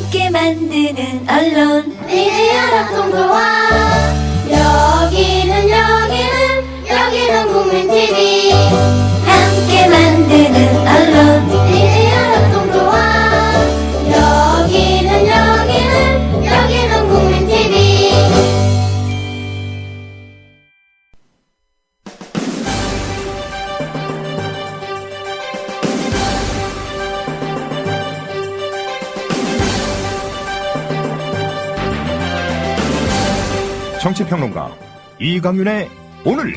함께 만드는 언론 미디어 협동조합. 여기는 국민TV. 함께 만드는 언론 미디어 협동조합. 여기는 국민TV. 정치평론가 이강윤의 오늘.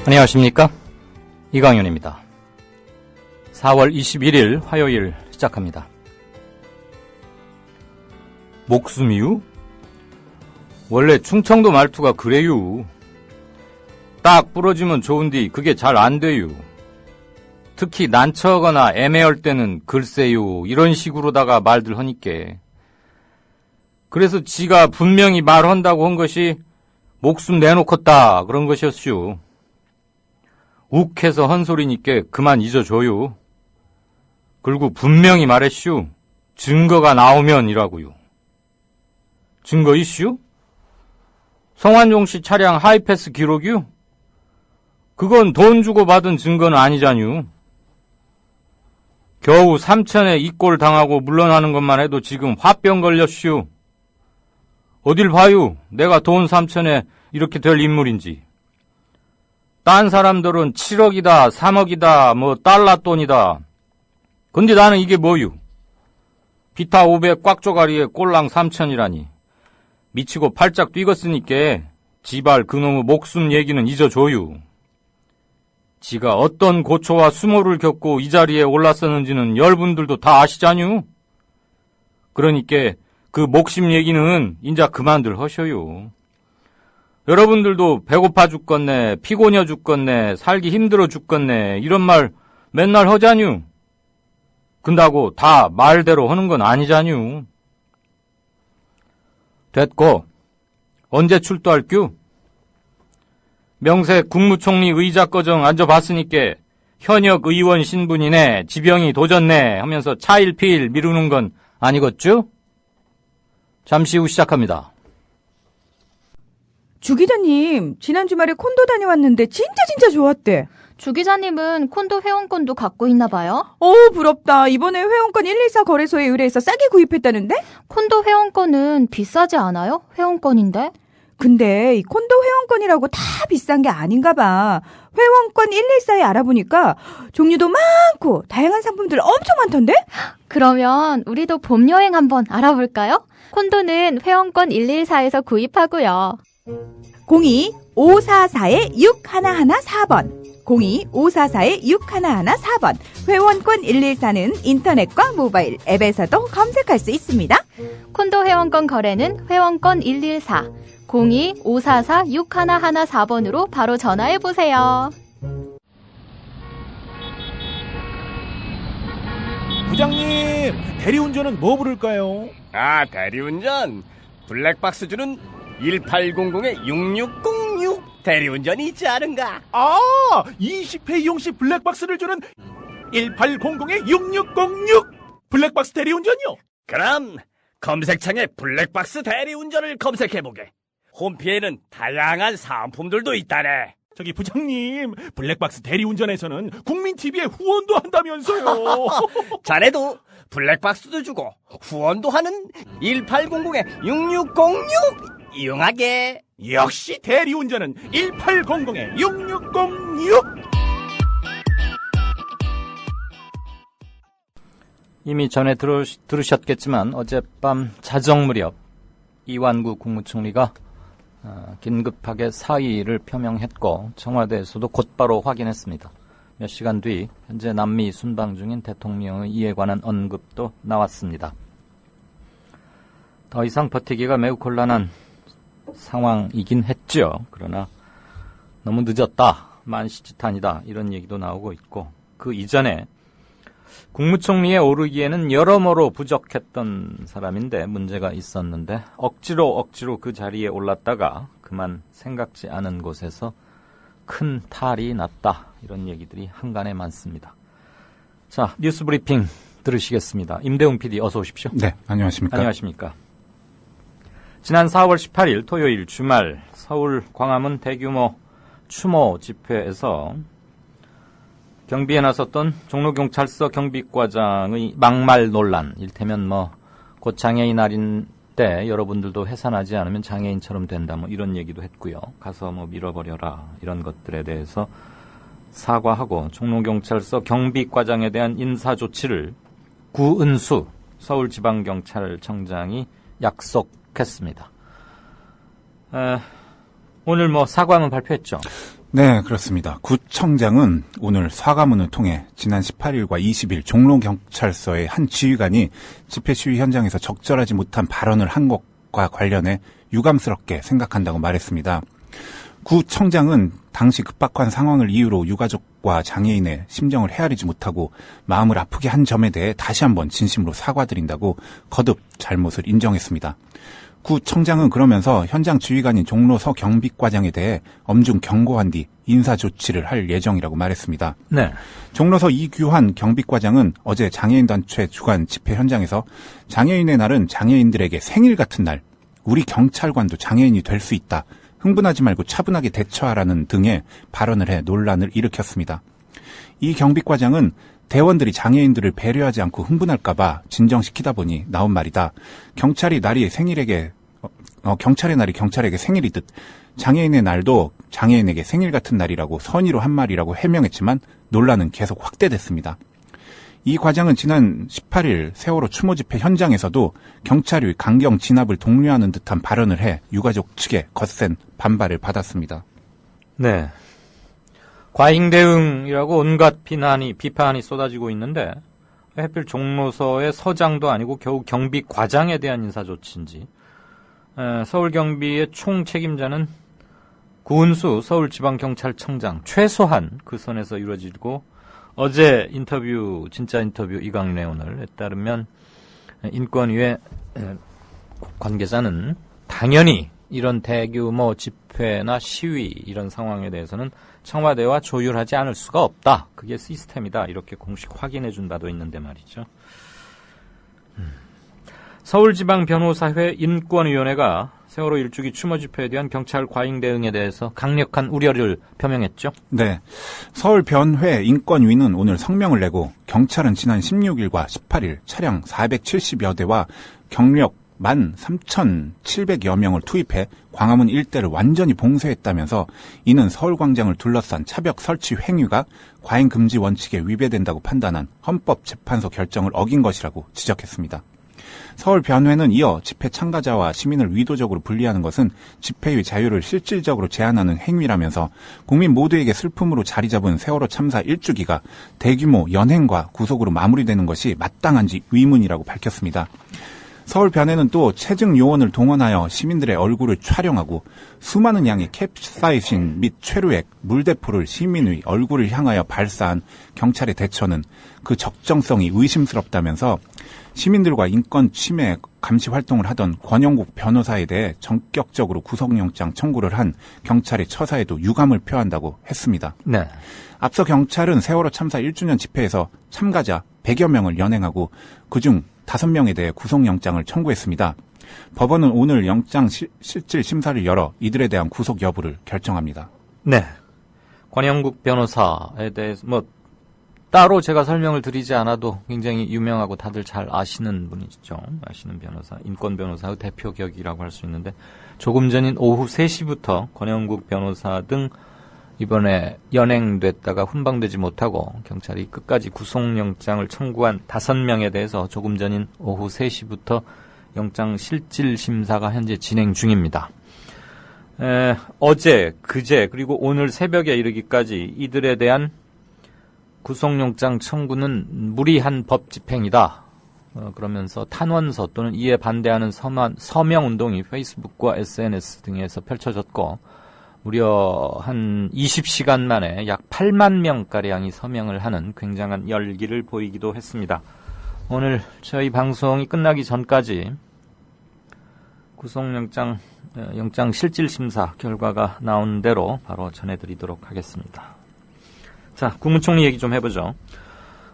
안녕하십니까, 이강윤입니다. 4월 21일 화요일 시작합니다. 목숨이유? 원래 충청도 말투가 그래요. 딱 부러지면 좋은데 그게 잘 안 돼요. 특히 난처하거나 애매할 때는 글쎄요 이런 식으로다가 말들 하니까. 그래서 지가 분명히 말한다고 한 것이 목숨 내놓겠다 그런 것이었슈. 욱해서 헛소리니까 그만 잊어줘요. 그리고 분명히 말했슈. 증거가 나오면이라고요. 증거 이슈? 성환종 씨 차량 하이패스 기록이요? 그건 돈 주고 받은 증거는 아니잖유. 겨우 3천에 이꼴 당하고 물러나는 것만 해도 지금 화병 걸렸슈. 어딜 봐요. 내가 돈 3천에 이렇게 될 인물인지. 딴 사람들은 7억이다, 3억이다, 뭐 달러 돈이다. 근데 나는 이게 뭐유? 비타 500 꽉조가리에 꼴랑 3천이라니. 미치고 팔짝 뛰었으니까 지발 그놈의 목숨 얘기는 잊어줘요. 지가 어떤 고초와 수모를 겪고 이 자리에 올랐었는지는 여러분들도 다 아시잖유. 그러니까 그 목심 얘기는 인자 그만들 하셔요. 여러분들도 배고파 죽겠네, 피곤해 죽겠네, 살기 힘들어 죽겠네 이런 말 맨날 하자뉴. 근다고 다 말대로 하는 건 아니자뉴. 됐고 언제 출두할규? 명세 국무총리 의자거정 앉아봤으니까 현역 의원 신분이네, 지병이 도졌네 하면서 차일피일 미루는 건 아니겠죠? 잠시 후 시작합니다. 주 기자님, 지난 주말에 콘도 다녀왔는데 진짜 좋았대. 주 기자님은 콘도 회원권도 갖고 있나 봐요? 부럽다. 이번에 회원권 114 거래소에 의뢰해서 싸게 구입했다는데? 콘도 회원권은 비싸지 않아요? 회원권인데? 근데 이 콘도 회원권이라고 다 비싼 게 아닌가 봐. 회원권 114에 알아보니까 종류도 많고 다양한 상품들 엄청 많던데? 그러면 우리도 봄 여행 한번 알아볼까요? 콘도는 회원권 114에서 구입하고요. 02-544-6114번 02-544-6114번 회원권 114는 인터넷과 모바일 앱에서도 검색할 수 있습니다. 콘도 회원권 거래는 회원권 114 02-544-6114번으로 바로 전화해보세요. 부장님, 대리운전은 뭐 부를까요? 아, 대리운전 블랙박스 주는 1800-6606 대리운전이 있지 않은가? 아, 20회 이용시 블랙박스를 주는 1800-6606 블랙박스 대리운전이요? 그럼 검색창에 블랙박스 대리운전을 검색해보게. 홈피에는 다양한 상품들도 있다네. 저기 부장님, 블랙박스 대리운전에서는 국민TV에 후원도 한다면서요. 자네도 블랙박스도 주고 후원도 하는 1800-6606 이용하게. 역시 대리운전은 1800-6606. 이미 전에 들으셨겠지만 어젯밤 자정 무렵 이완구 국무총리가 긴급하게 사의를 표명했고 청와대에서도 곧바로 확인했습니다. 몇 시간 뒤 현재 남미 순방 중인 대통령의 이에 관한 언급도 나왔습니다. 더 이상 버티기가 매우 곤란한 상황이긴 했죠. 그러나 너무 늦었다, 만시지탄이다 이런 얘기도 나오고 있고, 그 이전에 국무총리에 오르기에는 여러모로 부족했던 사람인데 문제가 있었는데 억지로 그 자리에 올랐다가 그만 생각지 않은 곳에서 큰 탈이 났다, 이런 얘기들이 한간에 많습니다. 자, 뉴스 브리핑 들으시겠습니다. 임대웅 PD 어서 오십시오. 네, 안녕하십니까. 안녕하십니까. 지난 4월 18일 토요일 주말 서울 광화문 대규모 추모 집회에서 경비에 나섰던 종로경찰서 경비과장의 막말 논란, 일테면 곧 장애인 날인데 여러분들도 해산하지 않으면 장애인처럼 된다, 이런 얘기도 했고요. 가서 밀어버려라, 이런 것들에 대해서 사과하고 종로경찰서 경비과장에 대한 인사조치를 구은수 서울지방경찰청장이 약속했습니다. 오늘 사과문 발표했죠? 네, 그렇습니다. 구청장은 오늘 사과문을 통해 지난 18일과 20일 종로경찰서의 한 지휘관이 집회 시위 현장에서 적절하지 못한 발언을 한 것과 관련해 유감스럽게 생각한다고 말했습니다. 구청장은 당시 급박한 상황을 이유로 유가족과 장애인의 심정을 헤아리지 못하고 마음을 아프게 한 점에 대해 다시 한번 진심으로 사과드린다고 거듭 잘못을 인정했습니다. 구청장은 그러면서 현장 지휘관인 종로서 경비과장에 대해 엄중 경고한 뒤 인사조치를 할 예정이라고 말했습니다. 네. 종로서 이규환 경비과장은 어제 장애인단체 주관 집회 현장에서 장애인의 날은 장애인들에게 생일 같은 날, 우리 경찰관도 장애인이 될 수 있다, 흥분하지 말고 차분하게 대처하라는 등의 발언을 해 논란을 일으켰습니다. 이 경비과장은 대원들이 장애인들을 배려하지 않고 흥분할까봐 진정시키다 보니 나온 말이다. 경찰의 날이 경찰에게 생일이듯 장애인의 날도 장애인에게 생일 같은 날이라고 선의로 한 말이라고 해명했지만 논란은 계속 확대됐습니다. 이 과장은 지난 18일 세월호 추모 집회 현장에서도 경찰의 강경 진압을 독려하는 듯한 발언을 해 유가족 측의 거센 반발을 받았습니다. 네. 과잉 대응이라고 온갖 비판이 쏟아지고 있는데 왜 하필 종로서의 서장도 아니고 겨우 경비과장에 대한 인사조치인지. 서울경비의 총 책임자는 구은수 서울지방경찰청장, 최소한 그 선에서 이루어지고, 어제 진짜 인터뷰 이강윤의 오늘에 따르면 인권위의 관계자는 당연히 이런 대규모 집회나 시위 이런 상황에 대해서는 청와대와 조율하지 않을 수가 없다. 그게 시스템이다. 이렇게 공식 확인해 준 바도 있는데 말이죠. 서울지방변호사회 인권위원회가 세월호 일주기 추모 집회에 대한 경찰 과잉 대응에 대해서 강력한 우려를 표명했죠. 네. 서울변회 인권위는 오늘 성명을 내고 경찰은 지난 16일과 18일 차량 470여 대와 경력 13,700여 명을 투입해 광화문 일대를 완전히 봉쇄했다면서 이는 서울광장을 둘러싼 차벽 설치 행위가 과잉금지 원칙에 위배된다고 판단한 헌법재판소 결정을 어긴 것이라고 지적했습니다. 서울변회는 이어 집회 참가자와 시민을 의도적으로 분리하는 것은 집회의 자유를 실질적으로 제한하는 행위라면서 국민 모두에게 슬픔으로 자리 잡은 세월호 참사 1주기가 대규모 연행과 구속으로 마무리되는 것이 마땅한지 의문이라고 밝혔습니다. 서울변회는 또 체증 요원을 동원하여 시민들의 얼굴을 촬영하고 수많은 양의 캡사이신 및 최루액, 물대포를 시민의 얼굴을 향하여 발사한 경찰의 대처는 그 적정성이 의심스럽다면서 시민들과 인권 침해 감시 활동을 하던 권영국 변호사에 대해 전격적으로 구속영장 청구를 한 경찰의 처사에도 유감을 표한다고 했습니다. 네. 앞서 경찰은 세월호 참사 1주년 집회에서 참가자 100여 명을 연행하고 그중 5명에 대해 구속영장을 청구했습니다. 법원은 오늘 영장 실질 심사를 열어 이들에 대한 구속 여부를 결정합니다. 네. 권영국 변호사에 대해서 따로 제가 설명을 드리지 않아도 굉장히 유명하고 다들 잘 아시는 분이죠. 아시는 변호사, 인권 변호사의 대표격이라고 할 수 있는데 조금 전인 오후 3시부터 권영국 변호사 등 이번에 연행됐다가 훈방되지 못하고 경찰이 끝까지 구속영장을 청구한 5명에 대해서 조금 전인 오후 3시부터 영장 실질 심사가 현재 진행 중입니다. 어제, 그제, 그리고 오늘 새벽에 이르기까지 이들에 대한 구속영장 청구는 무리한 법 집행이다. 그러면서 탄원서 또는 이에 반대하는 서명운동이 페이스북과 SNS 등에서 펼쳐졌고 무려 한 20시간 만에 약 8만 명가량이 서명을 하는 굉장한 열기를 보이기도 했습니다. 오늘 저희 방송이 끝나기 전까지 구속영장 영장 실질심사 결과가 나온 대로 바로 전해드리도록 하겠습니다. 자, 국무총리 얘기 좀 해보죠.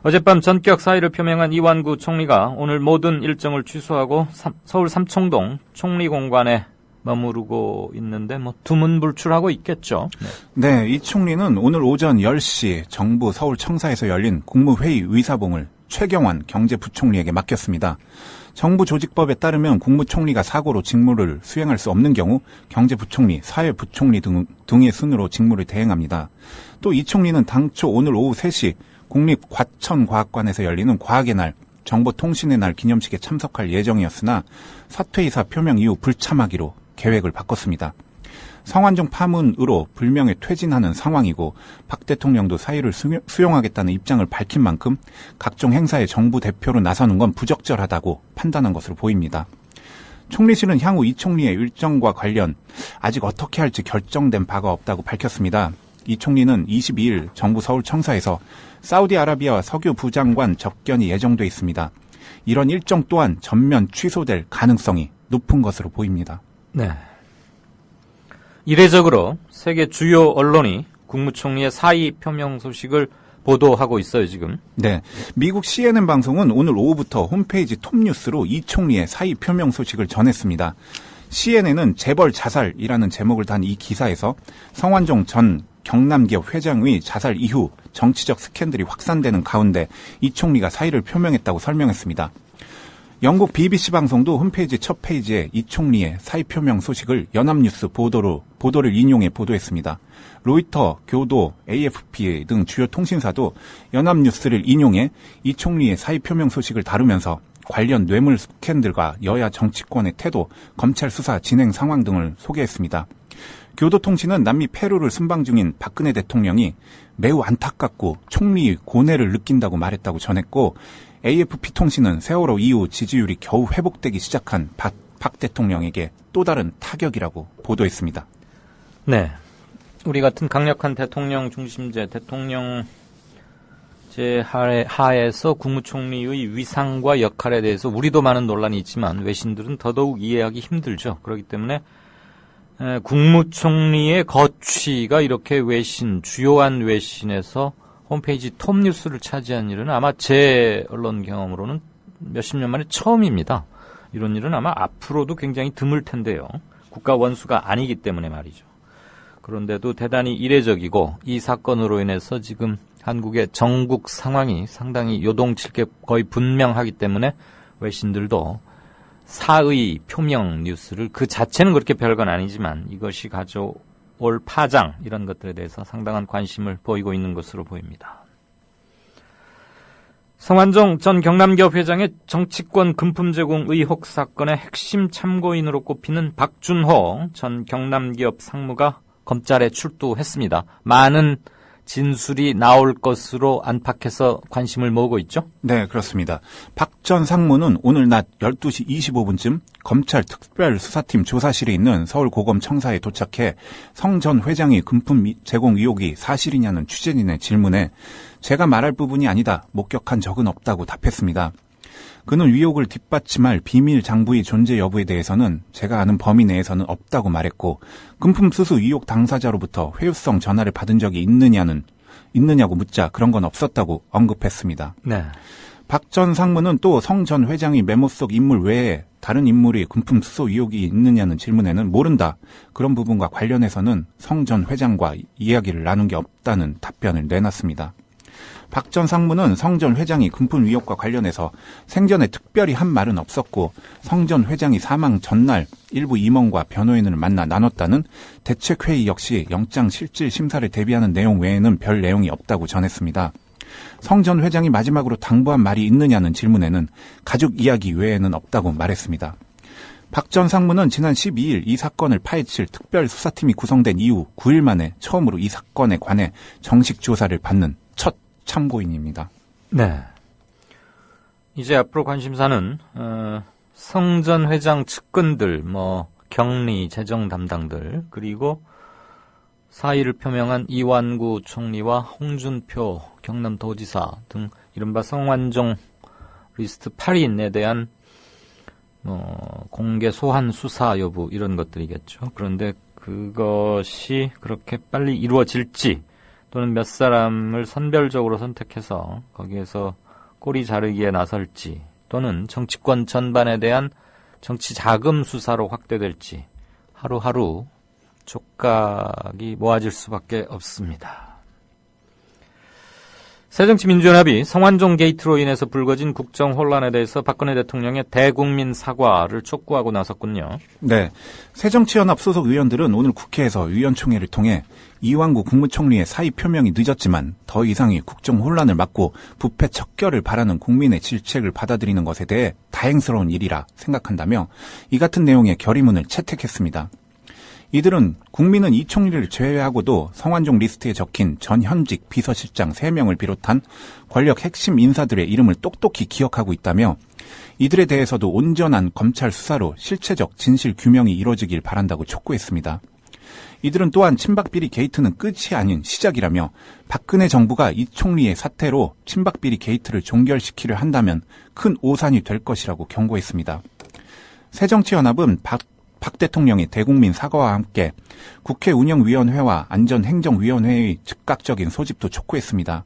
어젯밤 전격 사의를 표명한 이완구 총리가 오늘 모든 일정을 취소하고 서울 삼청동 총리공관에 머무르고 있는데 두문불출하고 있겠죠. 네, 이 총리는 오늘 오전 10시 정부 서울청사에서 열린 국무회의 의사봉을 최경환 경제부총리에게 맡겼습니다. 정부 조직법에 따르면 국무총리가 사고로 직무를 수행할 수 없는 경우 경제부총리, 사회부총리 등의 순으로 직무를 대행합니다. 또 이 총리는 당초 오늘 오후 3시 국립과천과학관에서 열리는 과학의 날, 정보통신의 날 기념식에 참석할 예정이었으나 사퇴이사 표명 이후 불참하기로 계획을 바꿨습니다. 성완종 파문으로 불명예 퇴진하는 상황이고 박 대통령도 사의를 수용하겠다는 입장을 밝힌 만큼 각종 행사에 정부 대표로 나서는 건 부적절하다고 판단한 것으로 보입니다. 총리실은 향후 이 총리의 일정과 관련 아직 어떻게 할지 결정된 바가 없다고 밝혔습니다. 이 총리는 22일 정부 서울청사에서 사우디아라비아와 석유 부장관 접견이 예정돼 있습니다. 이런 일정 또한 전면 취소될 가능성이 높은 것으로 보입니다. 네. 이례적으로 세계 주요 언론이 국무총리의 사의 표명 소식을 보도하고 있어요, 지금. 네. 미국 CNN 방송은 오늘 오후부터 홈페이지 톱뉴스로 이 총리의 사의 표명 소식을 전했습니다. CNN은 재벌 자살이라는 제목을 단 이 기사에서 성완종 전 경남기업 회장의 자살 이후 정치적 스캔들이 확산되는 가운데 이 총리가 사의를 표명했다고 설명했습니다. 영국 BBC 방송도 홈페이지 첫 페이지에 이 총리의 사의 표명 소식을 연합뉴스 보도를 인용해 보도했습니다. 로이터, 교도, AFP 등 주요 통신사도 연합뉴스를 인용해 이 총리의 사의 표명 소식을 다루면서 관련 뇌물 스캔들과 여야 정치권의 태도, 검찰 수사 진행 상황 등을 소개했습니다. 교도통신은 남미 페루를 순방 중인 박근혜 대통령이 매우 안타깝고 총리의 고뇌를 느낀다고 말했다고 전했고, AFP 통신은 세월호 이후 지지율이 겨우 회복되기 시작한 박 대통령에게 또 다른 타격이라고 보도했습니다. 네. 우리 같은 강력한 대통령 중심제, 대통령제 하에서 국무총리의 위상과 역할에 대해서 우리도 많은 논란이 있지만 외신들은 더더욱 이해하기 힘들죠. 그렇기 때문에 국무총리의 거취가 이렇게 주요한 외신에서 홈페이지 톱뉴스를 차지한 일은 아마 제 언론 경험으로는 몇십 년 만에 처음입니다. 이런 일은 아마 앞으로도 굉장히 드물 텐데요. 국가 원수가 아니기 때문에 말이죠. 그런데도 대단히 이례적이고 이 사건으로 인해서 지금 한국의 전국 상황이 상당히 요동칠 게 거의 분명하기 때문에 외신들도 사의 표명 뉴스를 그 자체는 그렇게 별건 아니지만 이것이 가져올 파장 이런 것들에 대해서 상당한 관심을 보이고 있는 것으로 보입니다. 성완종 전 경남기업 회장의 정치권 금품 제공 의혹 사건의 핵심 참고인으로 꼽히는 박준호 전 경남기업 상무가 검찰에 출두했습니다. 많은 진술이 나올 것으로 안팎에서 관심을 모으고 있죠? 네, 그렇습니다. 박 전 상무는 오늘 낮 12시 25분쯤 검찰 특별수사팀 조사실에 있는 서울고검청사에 도착해 성 전 회장의 금품 제공 의혹이 사실이냐는 취재진의 질문에 제가 말할 부분이 아니다, 목격한 적은 없다고 답했습니다. 그는 의혹을 뒷받침할 비밀 장부의 존재 여부에 대해서는 제가 아는 범위 내에서는 없다고 말했고, 금품 수수 의혹 당사자로부터 회유성 전화를 받은 적이 있느냐고 묻자 그런 건 없었다고 언급했습니다. 네. 박 전 상무는 또 성 전 회장의 메모 속 인물 외에 다른 인물이 금품 수수 의혹이 있느냐는 질문에는 모른다, 그런 부분과 관련해서는 성 전 회장과 이야기를 나눈 게 없다는 답변을 내놨습니다. 박 전 상무는 성 전 회장이 금품 의혹과 관련해서 생전에 특별히 한 말은 없었고, 성 전 회장이 사망 전날 일부 임원과 변호인을 만나 나눴다는 대책회의 역시 영장실질 심사를 대비하는 내용 외에는 별 내용이 없다고 전했습니다. 성 전 회장이 마지막으로 당부한 말이 있느냐는 질문에는 가족 이야기 외에는 없다고 말했습니다. 박 전 상무는 지난 12일 이 사건을 파헤칠 특별수사팀이 구성된 이후 9일 만에 처음으로 이 사건에 관해 정식 조사를 받는 첫 참고인입니다. 네. 이제 앞으로 관심사는 성 전 회장 측근들, 경리, 재정 담당들, 그리고 사의를 표명한 이완구 총리와 홍준표 경남도지사 등 이른바 성완종 리스트 8인에 대한 공개 소환 수사 여부 이런 것들이겠죠. 그런데 그것이 그렇게 빨리 이루어질지, 또는 몇 사람을 선별적으로 선택해서 거기에서 꼬리 자르기에 나설지, 또는 정치권 전반에 대한 정치 자금 수사로 확대될지 하루하루 촉각이 모아질 수밖에 없습니다. 새정치민주연합이 성완종 게이트로 인해서 불거진 국정 혼란에 대해서 박근혜 대통령의 대국민 사과를 촉구하고 나섰군요. 네. 새정치연합 소속 의원들은 오늘 국회에서 의원총회를 통해 이완구 국무총리의 사의 표명이 늦었지만 더 이상의 국정 혼란을 막고 부패 척결을 바라는 국민의 질책을 받아들이는 것에 대해 다행스러운 일이라 생각한다며 이 같은 내용의 결의문을 채택했습니다. 이들은 국민은 이 총리를 제외하고도 성완종 리스트에 적힌 전현직 비서실장 3명을 비롯한 권력 핵심 인사들의 이름을 똑똑히 기억하고 있다며 이들에 대해서도 온전한 검찰 수사로 실체적 진실 규명이 이루어지길 바란다고 촉구했습니다. 이들은 또한 친박비리 게이트는 끝이 아닌 시작이라며 박근혜 정부가 이 총리의 사퇴로 친박비리 게이트를 종결시키려 한다면 큰 오산이 될 것이라고 경고했습니다. 새정치연합은 박 대통령의 대국민 사과와 함께 국회 운영위원회와 안전행정위원회의 즉각적인 소집도 촉구했습니다.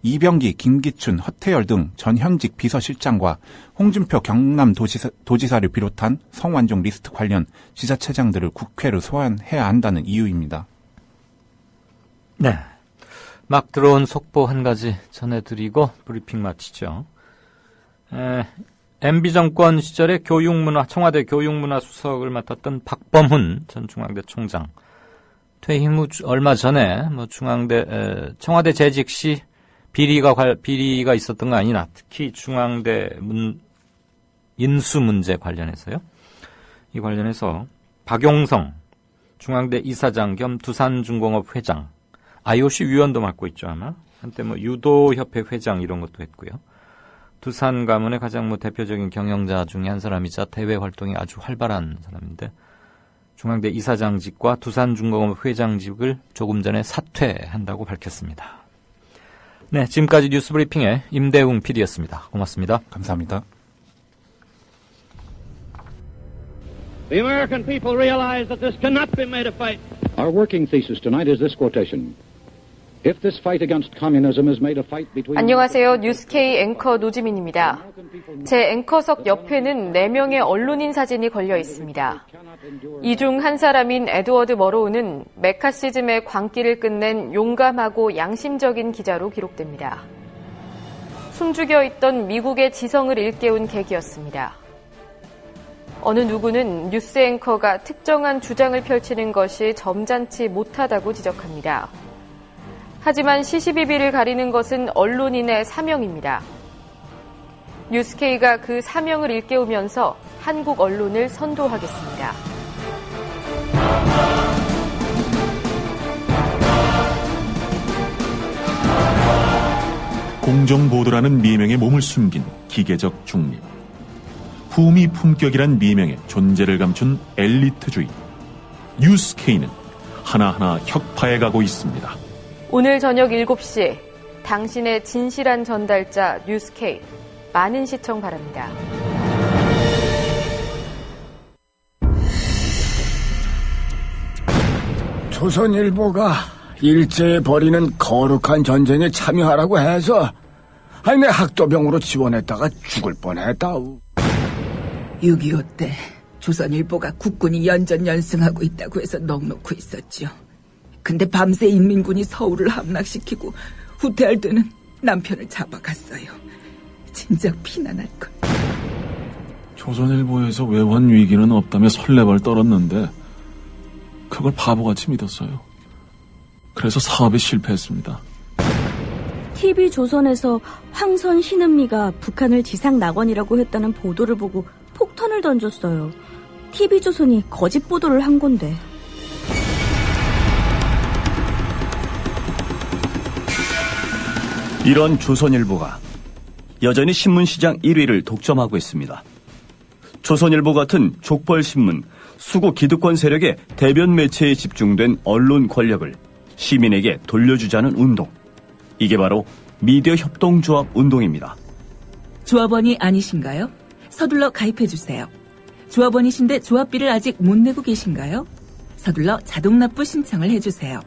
이병기, 김기춘, 허태열 등 전현직 비서실장과 홍준표 경남도지사를 비롯한 성완종 리스트 관련 지자체장들을 국회로 소환해야 한다는 이유입니다. 네, 막 들어온 속보 한 가지 전해드리고 브리핑 마치죠. MB 정권 시절에 청와대 교육문화 수석을 맡았던 박범훈 전 중앙대 총장 퇴임 후 얼마 전에 청와대 재직 시 비리가 있었던 거 아니나 특히 중앙대 인수 문제 관련해서요. 이 관련해서 박용성 중앙대 이사장 겸 두산중공업 회장, IOC 위원도 맡고 있죠 아마. 한때 유도협회 회장 이런 것도 했고요. 두산 가문의 가장 대표적인 경영자 중에 한 사람이자 대외 활동이 아주 활발한 사람인데 중앙대 이사장직과 두산중공업 회장직을 조금 전에 사퇴한다고 밝혔습니다. 네, 지금까지 뉴스브리핑의 임대웅 PD였습니다. 고맙습니다. 감사합니다. The American people realize that this cannot be made a fight. Our working thesis tonight is this quotation. If this fight against communism is made a fight between... 안녕하세요. 뉴스K 앵커 노지민입니다. 제 앵커석 옆에는 4명의 언론인 사진이 걸려 있습니다. 이 중 한 사람인 에드워드 머로우는 메카시즘의 광기를 끝낸 용감하고 양심적인 기자로 기록됩니다. 숨죽여 있던 미국의 지성을 일깨운 계기였습니다. 어느 누구는 뉴스 앵커가 특정한 주장을 펼치는 것이 점잖지 못하다고 지적합니다. 하지만 시시비비를 가리는 것은 언론인의 사명입니다. 뉴스K가 그 사명을 일깨우면서 한국 언론을 선도하겠습니다. 공정보도라는 미명에 몸을 숨긴 기계적 중립. 품위 품격이란 미명에 존재를 감춘 엘리트주의. 뉴스K는 하나하나 혁파해가고 있습니다. 오늘 저녁 7시 당신의 진실한 전달자 뉴스K 많은 시청 바랍니다. 조선일보가 일제에 벌이는 거룩한 전쟁에 참여하라고 해서 내 학도병으로 지원했다가 죽을 뻔했다우. 6.25 때 조선일보가 국군이 연전연승하고 있다고 해서 넋놓고 있었죠. 근데 밤새 인민군이 서울을 함락시키고 후퇴할 때는 남편을 잡아갔어요. 진작 피난할걸. 조선일보에서 외환 위기는 없다며 설레발 떨었는데 그걸 바보같이 믿었어요. 그래서 사업에 실패했습니다. TV조선에서 황선 신은미가 북한을 지상 낙원이라고 했다는 보도를 보고 폭탄을 던졌어요. TV조선이 거짓 보도를 한 건데. 이런 조선일보가 여전히 신문시장 1위를 독점하고 있습니다. 조선일보 같은 족벌신문, 수구 기득권 세력의 대변 매체에 집중된 언론 권력을 시민에게 돌려주자는 운동. 이게 바로 미디어 협동조합 운동입니다. 조합원이 아니신가요? 서둘러 가입해주세요. 조합원이신데 조합비를 아직 못 내고 계신가요? 서둘러 자동납부 신청을 해주세요.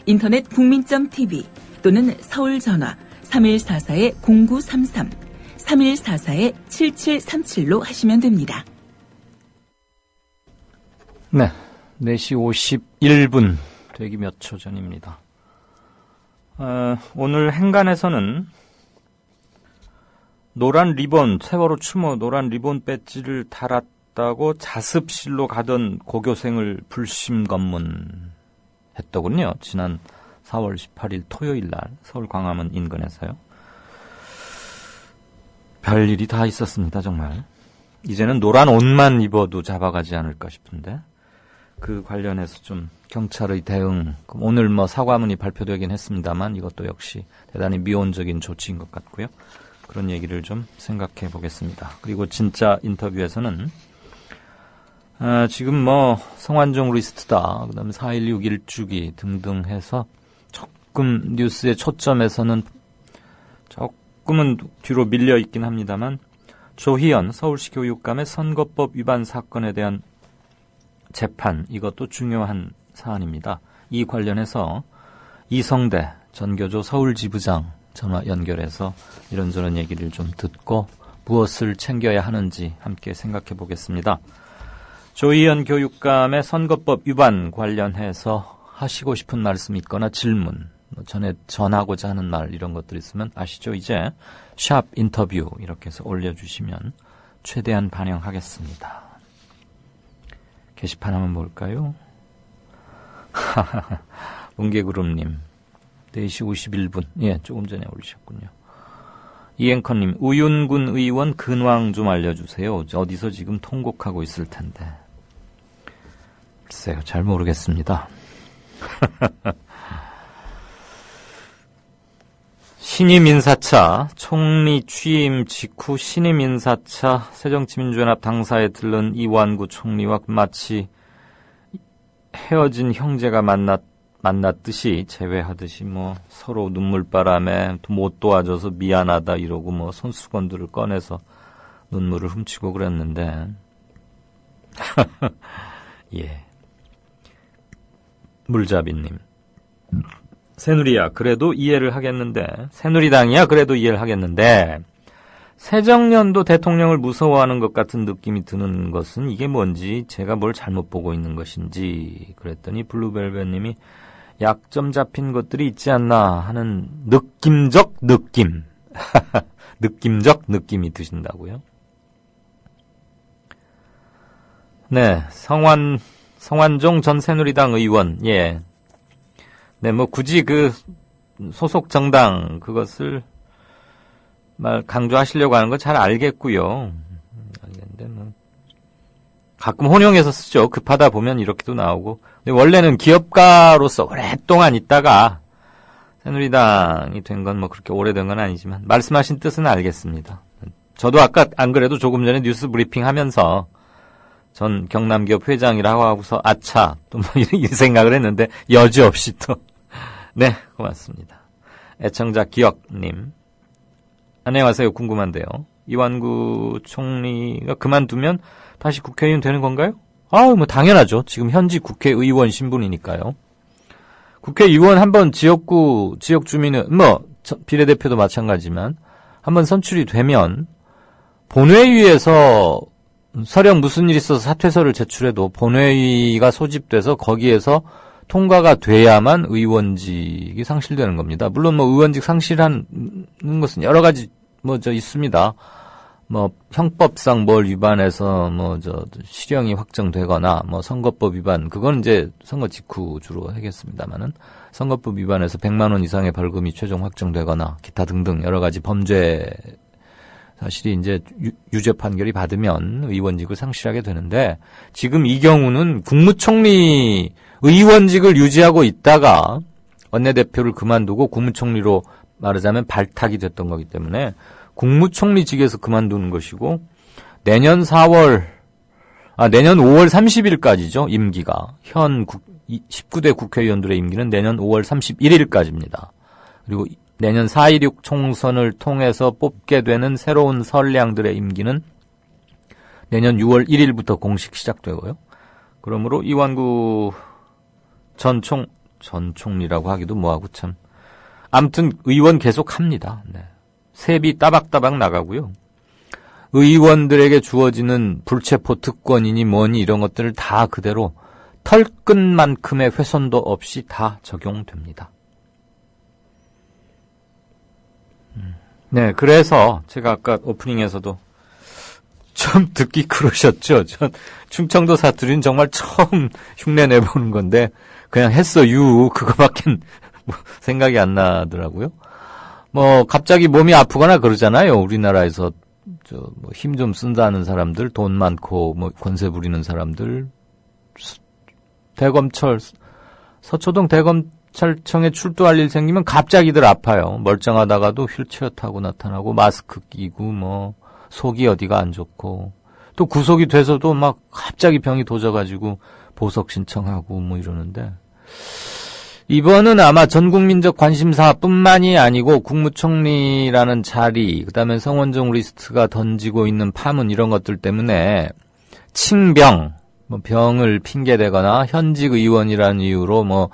인터넷 국민.tv 또는 서울 전화 3144-0933, 3144-7737로 하시면 됩니다. 네, 4시 51분 되기 몇 초 전입니다. 오늘 행간에서는 노란 리본, 세월호 추모 노란 리본 배지를 달았다고 자습실로 가던 고교생을 불심 검문했더군요. 지난 4월 18일 토요일 날 서울 광화문 인근에서요. 별일이 다 있었습니다, 정말. 이제는 노란 옷만 입어도 잡아가지 않을까 싶은데 그 관련해서 좀 경찰의 대응, 오늘 사과문이 발표되긴 했습니다만 이것도 역시 대단히 미온적인 조치인 것 같고요. 그런 얘기를 좀 생각해 보겠습니다. 그리고 진짜 인터뷰에서는 지금 성완종 리스트다, 그다음에 4.16 일주기 등등 해서 조금 뉴스의 초점에서는 조금은 뒤로 밀려 있긴 합니다만 조희연 서울시 교육감의 선거법 위반 사건에 대한 재판, 이것도 중요한 사안입니다. 이 관련해서 이성대 전교조 서울지부장 전화 연결해서 이런저런 얘기를 좀 듣고 무엇을 챙겨야 하는지 함께 생각해 보겠습니다. 조희연 교육감의 선거법 위반 관련해서 하시고 싶은 말씀 있거나 질문, 전하고자 하는 말 이런 것들 있으면 아시죠? 이제 샵 인터뷰 이렇게 해서 올려주시면 최대한 반영하겠습니다. 게시판 한번 볼까요? 뭉게그룹님 4시 51분 예, 조금 전에 올리셨군요. 이앵커님, 우윤군 의원 근황 좀 알려주세요. 어디서 지금 통곡하고 있을 텐데. 글쎄요, 잘 모르겠습니다. 신임 인사차, 총리 취임 직후 신임 인사차 새정치민주연합 당사에 들른 이완구 총리와 마치 헤어진 형제가 만났듯이 재회하듯이 서로 눈물바람에 못 도와줘서 미안하다 이러고 손수건들을 꺼내서 눈물을 훔치고 그랬는데 예. 물잡이님, 새누리야 그래도 이해를 하겠는데, 새누리당이야 그래도 이해를 하겠는데 새정년도 대통령을 무서워하는 것 같은 느낌이 드는 것은 이게 뭔지, 제가 뭘 잘못 보고 있는 것인지 그랬더니 블루벨벳님이 약점 잡힌 것들이 있지 않나 하는 느낌적 느낌 느낌적 느낌이 드신다고요? 네, 성완종 전 새누리당 의원, 예. 네, 굳이 그 소속 정당 그것을 강조하시려고 하는 거 잘 알겠고요. 알겠는데 가끔 혼용해서 쓰죠. 급하다 보면 이렇게도 나오고. 근데 원래는 기업가로서 오랫동안 있다가 새누리당이 된 건 그렇게 오래된 건 아니지만 말씀하신 뜻은 알겠습니다. 저도 아까 안 그래도 조금 전에 뉴스 브리핑 하면서 전 경남기업 회장이라고 하고서 아차 또 이 생각을 했는데 여지없이 또 네, 고맙습니다. 애청자 기억님, 안녕하세요. 궁금한데요, 이완구 총리가 그만두면 다시 국회의원 되는 건가요? 당연하죠. 지금 현직 국회의원 신분이니까요. 국회의원 한번 지역 주민은 비례대표도 마찬가지지만 한번 선출이 되면 본회의에서 설령 무슨 일이 있어서 사퇴서를 제출해도 본회의가 소집돼서 거기에서 통과가 돼야만 의원직이 상실되는 겁니다. 물론 의원직 상실하는 것은 여러 가지 있습니다. 형법상 뭘 위반해서 실형이 확정되거나 선거법 위반, 그건 이제 선거 직후 주로 하겠습니다만은 선거법 위반해서 100만 원 이상의 벌금이 최종 확정되거나 기타 등등 여러 가지 범죄 사실이 이제 유죄 판결이 받으면 의원직을 상실하게 되는데, 지금 이 경우는 국무총리 의원직을 유지하고 있다가 원내대표를 그만두고 국무총리로 말하자면 발탁이 됐던 거기 때문에 국무총리직에서 그만두는 것이고, 내년 5월 30일까지죠, 임기가. 현 19대 국회의원들의 임기는 내년 5월 31일까지입니다. 그리고 내년 4.16 총선을 통해서 뽑게 되는 새로운 선량들의 임기는 내년 6월 1일부터 공식 시작되고요. 그러므로 이완구 전 전 총리라고 하기도 뭐하고 참. 아무튼 의원 계속 합니다. 네. 세비 따박따박 나가고요. 의원들에게 주어지는 불체포 특권이니 뭐니 이런 것들을 다 그대로 털끝만큼의 훼손도 없이 다 적용됩니다. 네, 그래서 제가 아까 오프닝에서도 좀 듣기 그러셨죠. 전 충청도 사투리는 정말 처음 흉내 내보는 건데 그냥 했어요. 그거밖엔 뭐 생각이 안 나더라고요. 뭐 갑자기 몸이 아프거나 그러잖아요. 우리나라에서 뭐 힘 좀 쓴다는 사람들, 돈 많고 뭐 권세 부리는 사람들, 대검찰 서초동 대검찰청에 출두할 일 생기면 갑자기들 아파요. 멀쩡하다가도 휠체어 타고 나타나고 마스크 끼고 뭐 속이 어디가 안 좋고 또 구속이 돼서도 막 갑자기 병이 도져가지고 보석 신청하고 뭐 이러는데 이번은 아마 전국민적 관심사뿐만이 아니고 국무총리라는 자리, 그다음에 성원종 리스트가 던지고 있는 파문 이런 것들 때문에 칭병, 뭐 병을 핑계대거나 현직 의원이라는 이유로 뭐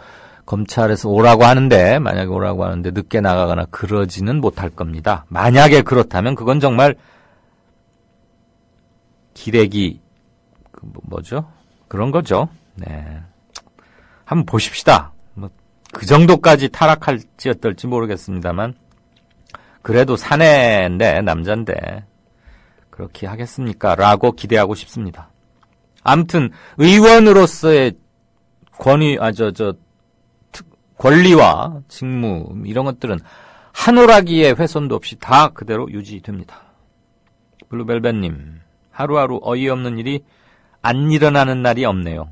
검찰에서 오라고 하는데 만약에 오라고 하는데 늦게 나가거나 그러지는 못할 겁니다. 만약에 그렇다면 그건 정말 기레기 뭐죠? 그런 거죠. 네, 한번 보십시다. 그 정도까지 타락할지 어떨지 모르겠습니다만 그래도 사내인데 남잔데 그렇게 하겠습니까? 라고 기대하고 싶습니다. 아무튼 의원으로서의 권리와 직무 이런 것들은 한 오라기의 훼손도 없이 다 그대로 유지됩니다. 블루벨벳님, 하루하루 어이없는 일이 안 일어나는 날이 없네요.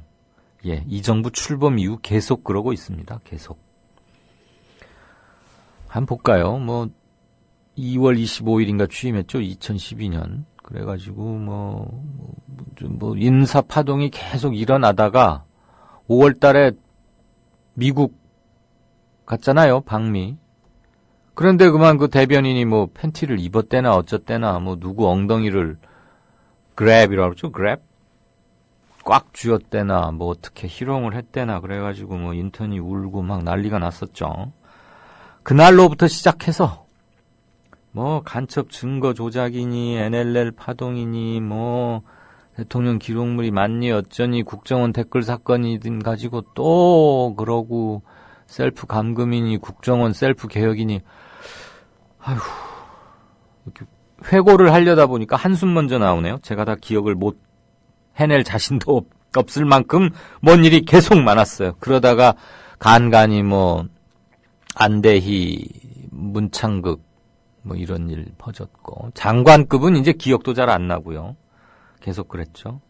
예, 이 정부 출범 이후 계속 그러고 있습니다. 계속. 한번 볼까요? 뭐 2월 25일인가 취임했죠. 2012년. 그래가지고 뭐 인사 파동이 계속 일어나다가 5월달에 미국 갔잖아요. 방미. 그런데 그만 그 대변인이 뭐 팬티를 입었대나 어쩌대나 뭐 누구 엉덩이를 그랩이라고 그러죠. 그랩? 꽉 쥐었대나 뭐 어떻게 희롱을 했대나 그래가지고 뭐 인턴이 울고 막 난리가 났었죠. 그날로부터 시작해서 뭐 간첩 증거 조작이니 NLL 파동이니 뭐 대통령 기록물이 맞니 어쩌니 국정원 댓글 사건이든 가지고 또 그러고 셀프 감금이니 국정원 셀프 개혁이니 아휴 이렇게 회고를 하려다 보니까 한숨 먼저 나오네요. 제가 다 기억을 못 해낼 자신도 없을 만큼 뭔 일이 계속 많았어요. 그러다가 간간히 뭐 안대희, 문창극 뭐 이런 일 퍼졌고 장관급은 이제 기억도 잘 안 나고요. 계속 그랬죠.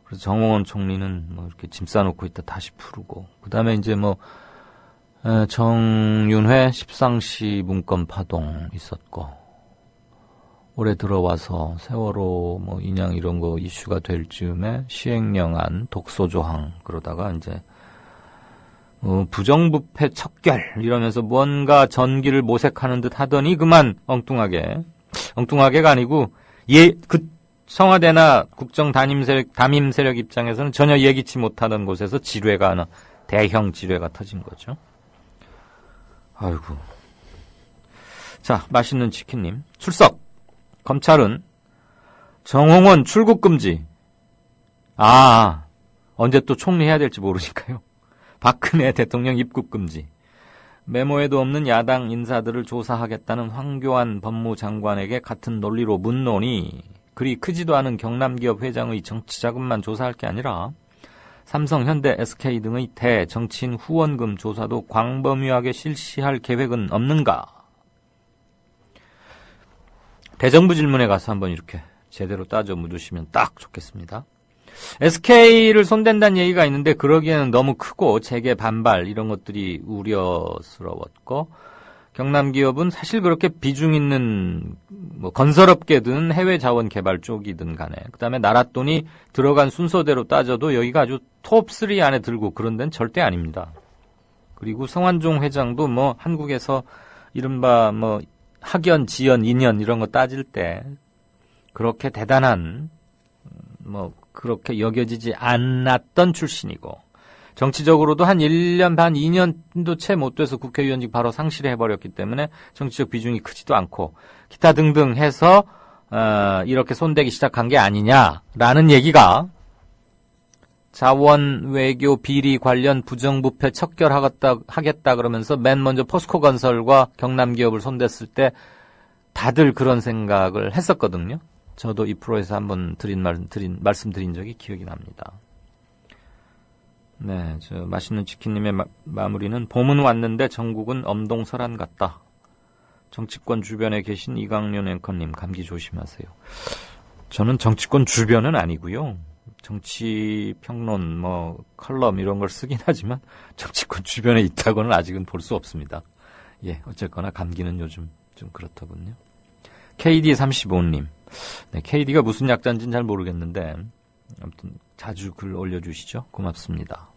그래서 정홍원 총리는 뭐 이렇게 짐 싸놓고 있다 다시 풀고 그다음에 이제 뭐 정윤회 십상시 문건 파동 있었고 올해 들어와서 세월호 뭐 인양 이런 거 이슈가 될 즈음에 시행령안 독소 조항 그러다가 이제 부정부패 척결 이러면서 뭔가 전기를 모색하는 듯 하더니 그만 엉뚱하게가 아니고 그 청와대나 국정 담임 세력 입장에서는 전혀 예기치 못하던 곳에서 지뢰가 하나 대형 지뢰가 터진 거죠. 아이고. 자, 맛있는 치킨님 출석. 검찰은 정홍원 출국 금지. 언제 또 총리 해야 될지 모르니까요. 박근혜 대통령 입국 금지. 메모에도 없는 야당 인사들을 조사하겠다는 황교안 법무장관에게 같은 논리로 묻노니 그리 크지도 않은 경남기업 회장의 정치 자금만 조사할 게 아니라 삼성, 현대, SK 등의 대정치인 후원금 조사도 광범위하게 실시할 계획은 없는가? 대정부 질문에 가서 한번 이렇게 제대로 따져 묻으시면 딱 좋겠습니다. SK를 손댄다는 얘기가 있는데 그러기에는 너무 크고 재계 반발 이런 것들이 우려스러웠고 경남기업은 사실 그렇게 비중 있는 뭐 건설업계든 해외 자원 개발 쪽이든 간에 그다음에 나라 돈이 들어간 순서대로 따져도 여기가 아주 톱3 안에 들고 그런 데는 절대 아닙니다. 그리고 성완종 회장도 뭐 한국에서 이른바 뭐 학연, 지연, 인연 이런 거 따질 때 그렇게 대단한 뭐 그렇게 여겨지지 않았던 출신이고 정치적으로도 한 1년 반, 2년도 채 못 돼서 국회의원직 바로 상실을 해버렸기 때문에 정치적 비중이 크지도 않고 기타 등등 해서 이렇게 손대기 시작한 게 아니냐라는 얘기가 자원 외교 비리 관련 부정부패 척결하겠다 그러면서 맨 먼저 포스코 건설과 경남 기업을 손댔을 때 다들 그런 생각을 했었거든요. 저도 이 프로에서 한번 말씀드린 적이 기억이 납니다. 네, 저 맛있는 치킨님의 마무리는 봄은 왔는데 전국은 엄동설안 같다. 정치권 주변에 계신 이강윤 앵커님 감기 조심하세요. 저는 정치권 주변은 아니고요. 정치 평론, 컬럼 이런 걸 쓰긴 하지만 정치권 주변에 있다고는 아직은 볼 수 없습니다. 예, 어쨌거나 감기는 요즘 좀 그렇더군요. KD35님. 네, KD가 무슨 약자인지는 잘 모르겠는데 아무튼 자주 글 올려주시죠. 고맙습니다.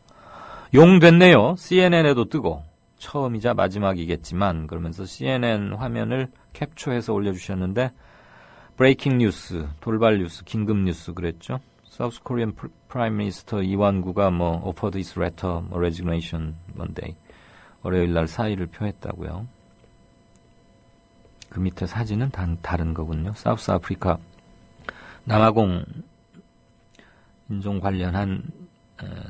용 됐네요. CNN에도 뜨고 처음이자 마지막이겠지만 그러면서 CNN 화면을 캡처해서 올려주셨는데 브레이킹 뉴스, 돌발 뉴스, 긴급 뉴스 그랬죠. South Korean Prime Minister 이완구가 offered his letter, resignation Monday. 월요일 날 사의를 표했다고요. 그 밑에 사진은 다른 거군요. 사우스 아프리카 남아공 인종 관련한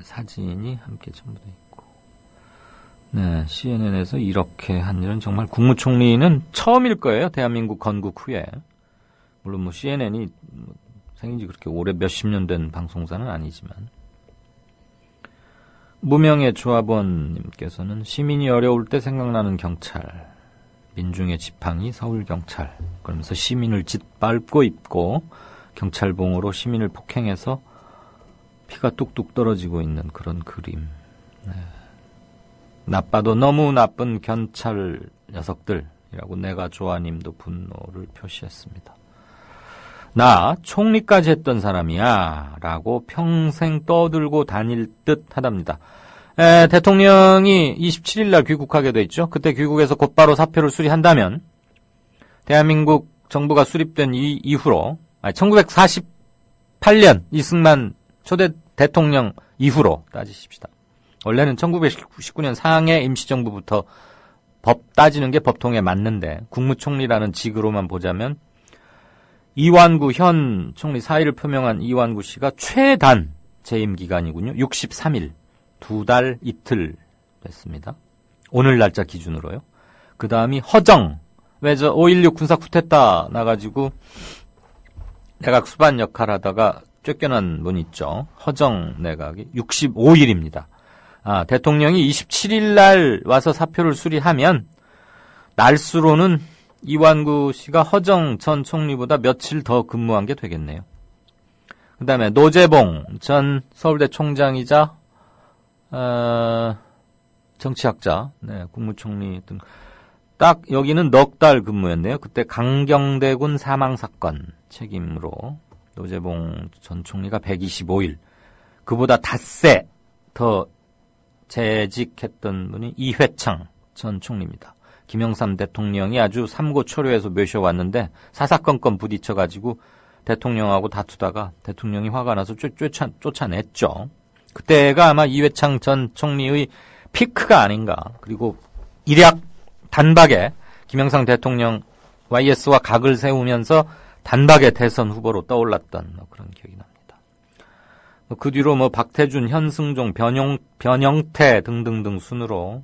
사진이 함께 전부 다 있고. 네, CNN에서 이렇게 한 일은 정말 국무총리는 처음일 거예요. 대한민국 건국 후에. 물론 CNN이 생긴 지 그렇게 오래 몇십 년 된 방송사는 아니지만. 무명의 조합원님께서는 시민이 어려울 때 생각나는 경찰. 민중의 지팡이 서울경찰. 그러면서 시민을 짓밟고 입고 경찰봉으로 시민을 폭행해서 피가 뚝뚝 떨어지고 있는 그런 그림. 네. 나빠도 너무 나쁜 경찰 녀석들이라고 내가 조아님도 분노를 표시했습니다. 나 총리까지 했던 사람이야 라고 평생 떠들고 다닐 듯 하답니다. 대통령이 27일 날 귀국하게 돼 있죠. 그때 귀국해서 곧바로 사표를 수리한다면 대한민국 정부가 수립된 이후로 1948년 이승만 초대 대통령 이후로 따지십시다. 원래는 1919년 상해 임시정부부터 법 따지는 게 법통에 맞는데 국무총리라는 직으로만 보자면 이완구 현 총리 사의를 표명한 이완구 씨가 최단 재임 기간이군요. 63일. 2달 이틀 됐습니다. 오늘 날짜 기준으로요. 그 다음이 허정. 왜 저 5.16 군사 쿠데타 나가지고 내각 수반 역할 하다가 쫓겨난 분 있죠. 허정 내각이 65일입니다. 대통령이 27일 날 와서 사표를 수리하면 날수로는 이완구 씨가 허정 전 총리보다 며칠 더 근무한 게 되겠네요. 그 다음에 노재봉 전 서울대 총장이자 정치학자, 네, 국무총리 등 딱 여기는 넉 달 근무였네요. 그때 강경대군 사망사건 책임으로 노재봉 전 총리가 125일. 그보다 닷새 더 재직했던 분이 이회창 전 총리입니다. 김영삼 대통령이 아주 삼고초려해서 모셔왔는데 사사건건 부딪혀가지고 대통령하고 다투다가 대통령이 화가 나서 쫓아냈죠. 그때가 아마 이회창 전 총리의 피크가 아닌가. 그리고 일약 단박에 김영삼 대통령 YS와 각을 세우면서 단박에 대선 후보로 떠올랐던 그런 기억이 납니다. 그 뒤로 박태준, 현승종, 변영태 등등등 순으로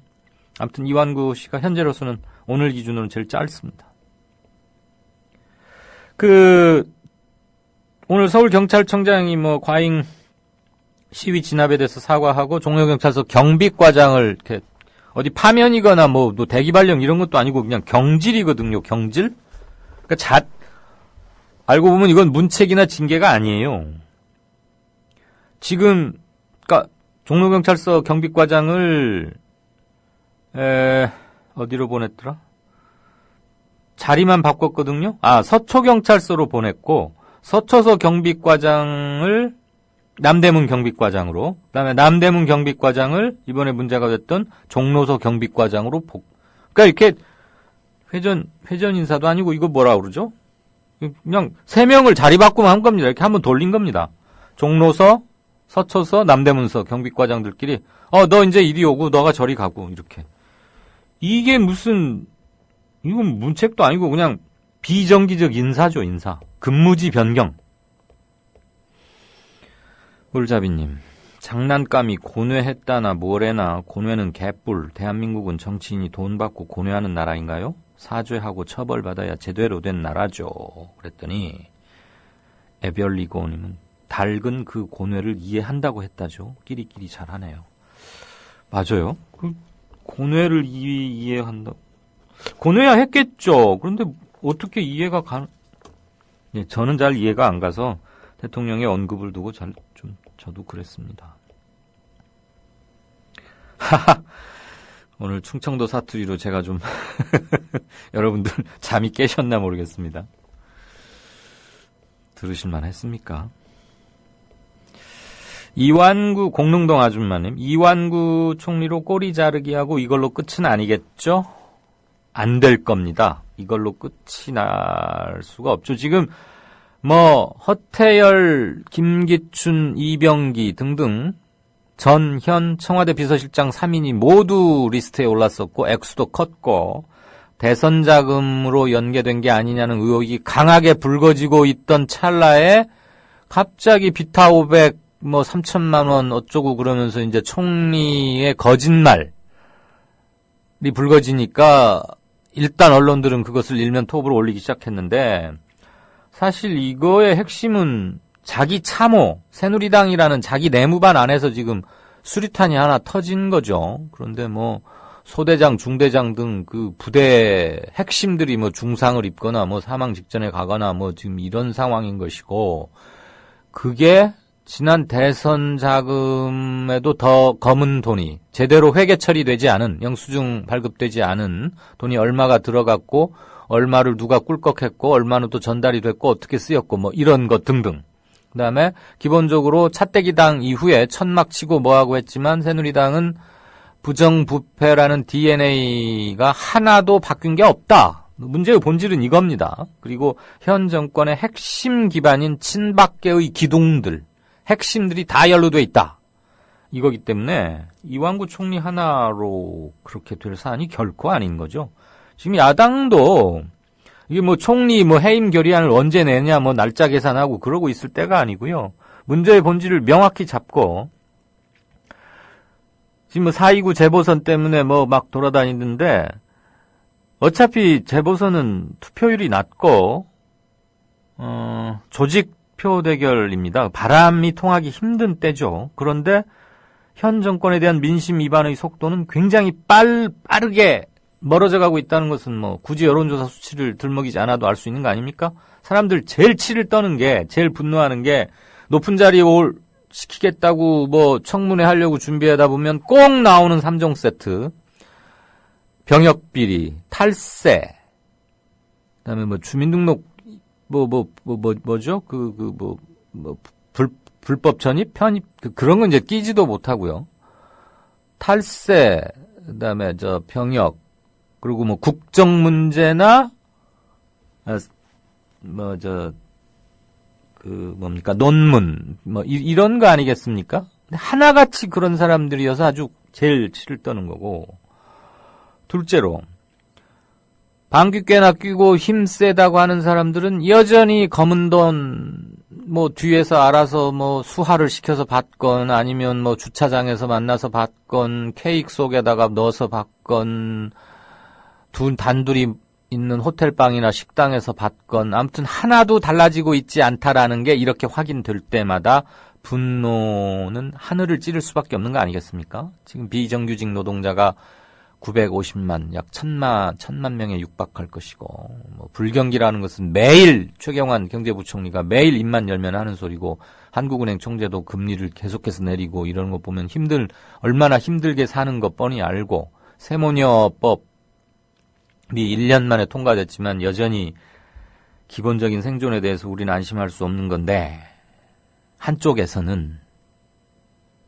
아무튼 이완구 씨가 현재로서는 오늘 기준으로는 제일 짧습니다. 오늘 서울경찰청장이 과잉 시위 진압에 대해서 사과하고 종로경찰서 경비과장을 이렇게 어디 파면이거나 대기발령 이런 것도 아니고 그냥 경질이거든요. 경질? 그러니까 알고 보면 이건 문책이나 징계가 아니에요. 지금 그러니까 종로경찰서 경비과장을 어디로 보냈더라? 자리만 바꿨거든요. 서초경찰서로 보냈고 서초서 경비과장을 남대문 경비과장으로, 그다음에 남대문 경비과장을 이번에 문제가 됐던 종로서 경비과장으로 그러니까 이렇게 회전 인사도 아니고 이거 뭐라 그러죠? 그냥 3명을 자리 바꾸면 한 겁니다. 이렇게 한번 돌린 겁니다. 종로서, 서초서, 남대문서 경비과장들끼리 너 이제 이리 오고 너가 저리 가고 이렇게. 이게 무슨 이건 문책도 아니고 그냥 비정기적 인사죠, 인사. 근무지 변경. 꿀자비님, 장난감이 고뇌했다나 뭐래나 고뇌는 개뿔. 대한민국은 정치인이 돈 받고 고뇌하는 나라인가요? 사죄하고 처벌받아야 제대로 된 나라죠. 그랬더니 에별리고님은 닭은 그 고뇌를 이해한다고 했다죠. 끼리끼리 잘하네요. 맞아요. 그 고뇌를 이해한다. 고뇌야 했겠죠. 그런데 어떻게 이해가 예, 저는 잘 이해가 안 가서 대통령의 언급을 두고 저도 그랬습니다. 오늘 충청도 사투리로 제가 좀 여러분들 잠이 깨셨나 모르겠습니다. 들으실만 했습니까? 이완구 공릉동 아줌마님, 이완구 총리로 꼬리 자르기 하고 이걸로 끝은 아니겠죠? 안 될 겁니다. 이걸로 끝이 날 수가 없죠. 지금 허태열, 김기춘, 이병기 등등 전, 현 청와대 비서실장 3인이 모두 리스트에 올랐었고 액수도 컸고 대선 자금으로 연계된 게 아니냐는 의혹이 강하게 불거지고 있던 찰나에 갑자기 비타 500 3천만 원 어쩌고 그러면서 이제 총리의 거짓말이 불거지니까 일단 언론들은 그것을 일면 톱으로 올리기 시작했는데 사실 이거의 핵심은 자기 참호, 새누리당이라는 자기 내무반 안에서 지금 수리탄이 하나 터진 거죠. 그런데 소대장, 중대장 등 그 부대 핵심들이 중상을 입거나 사망 직전에 가거나 지금 이런 상황인 것이고, 그게 지난 대선 자금에도 더 검은 돈이 제대로 회계 처리되지 않은, 영수증 발급되지 않은 돈이 얼마가 들어갔고, 얼마를 누가 꿀꺽했고, 얼마는 또 전달이 됐고, 어떻게 쓰였고, 이런 것 등등. 그 다음에 기본적으로 차떼기당 이후에 천막 치고 뭐하고 했지만 새누리당은 부정부패라는 DNA가 하나도 바뀐 게 없다. 문제의 본질은 이겁니다. 그리고 현 정권의 핵심 기반인 친박계의 기둥들, 핵심들이 다 연루돼 있다. 이거기 때문에 이완구 총리 하나로 그렇게 될 사안이 결코 아닌 거죠. 지금 야당도 이게 총리 해임 결의안을 언제 내냐 날짜 계산하고 그러고 있을 때가 아니고요. 문제의 본질을 명확히 잡고 지금 4.29 재보선 때문에 막 돌아다니는데 어차피 재보선은 투표율이 낮고 조직표 대결입니다. 바람이 통하기 힘든 때죠. 그런데 현 정권에 대한 민심 이반의 속도는 굉장히 빠르게 멀어져 가고 있다는 것은 굳이 여론조사 수치를 들먹이지 않아도 알 수 있는 거 아닙니까? 사람들 제일 치를 떠는 게, 제일 분노하는 게 높은 자리에 시키겠다고 청문회 하려고 준비하다 보면 꼭 나오는 3종 세트. 병역비리, 탈세, 그다음에 주민등록 뭐죠? 불법 전입, 편입 그런 건 이제 끼지도 못하고요. 탈세, 그다음에 병역, 그리고 국정 문제나 논문 이런 거 아니겠습니까? 근데 하나같이 그런 사람들이어서 아주 제일 치를 떠는 거고. 둘째로 방귀 꾀나 끼고 힘 세다고 하는 사람들은 여전히 검은 돈 뒤에서 알아서 수하를 시켜서 받건 아니면 주차장에서 만나서 받건 케이크 속에다가 넣어서 받건 단둘이 있는 호텔방이나 식당에서 받건 아무튼 하나도 달라지고 있지 않다라는 게 이렇게 확인될 때마다 분노는 하늘을 찌를 수밖에 없는 거 아니겠습니까? 지금 비정규직 노동자가 950만, 약 1,000만 명에 육박할 것이고, 불경기라는 것은 매일 최경환 경제부총리가 매일 입만 열면 하는 소리고, 한국은행 총재도 금리를 계속해서 내리고 이러는 거 보면 얼마나 힘들게 사는 거 뻔히 알고, 세모녀법이 1년 만에 통과됐지만 여전히 기본적인 생존에 대해서 우리는 안심할 수 없는 건데, 한쪽에서는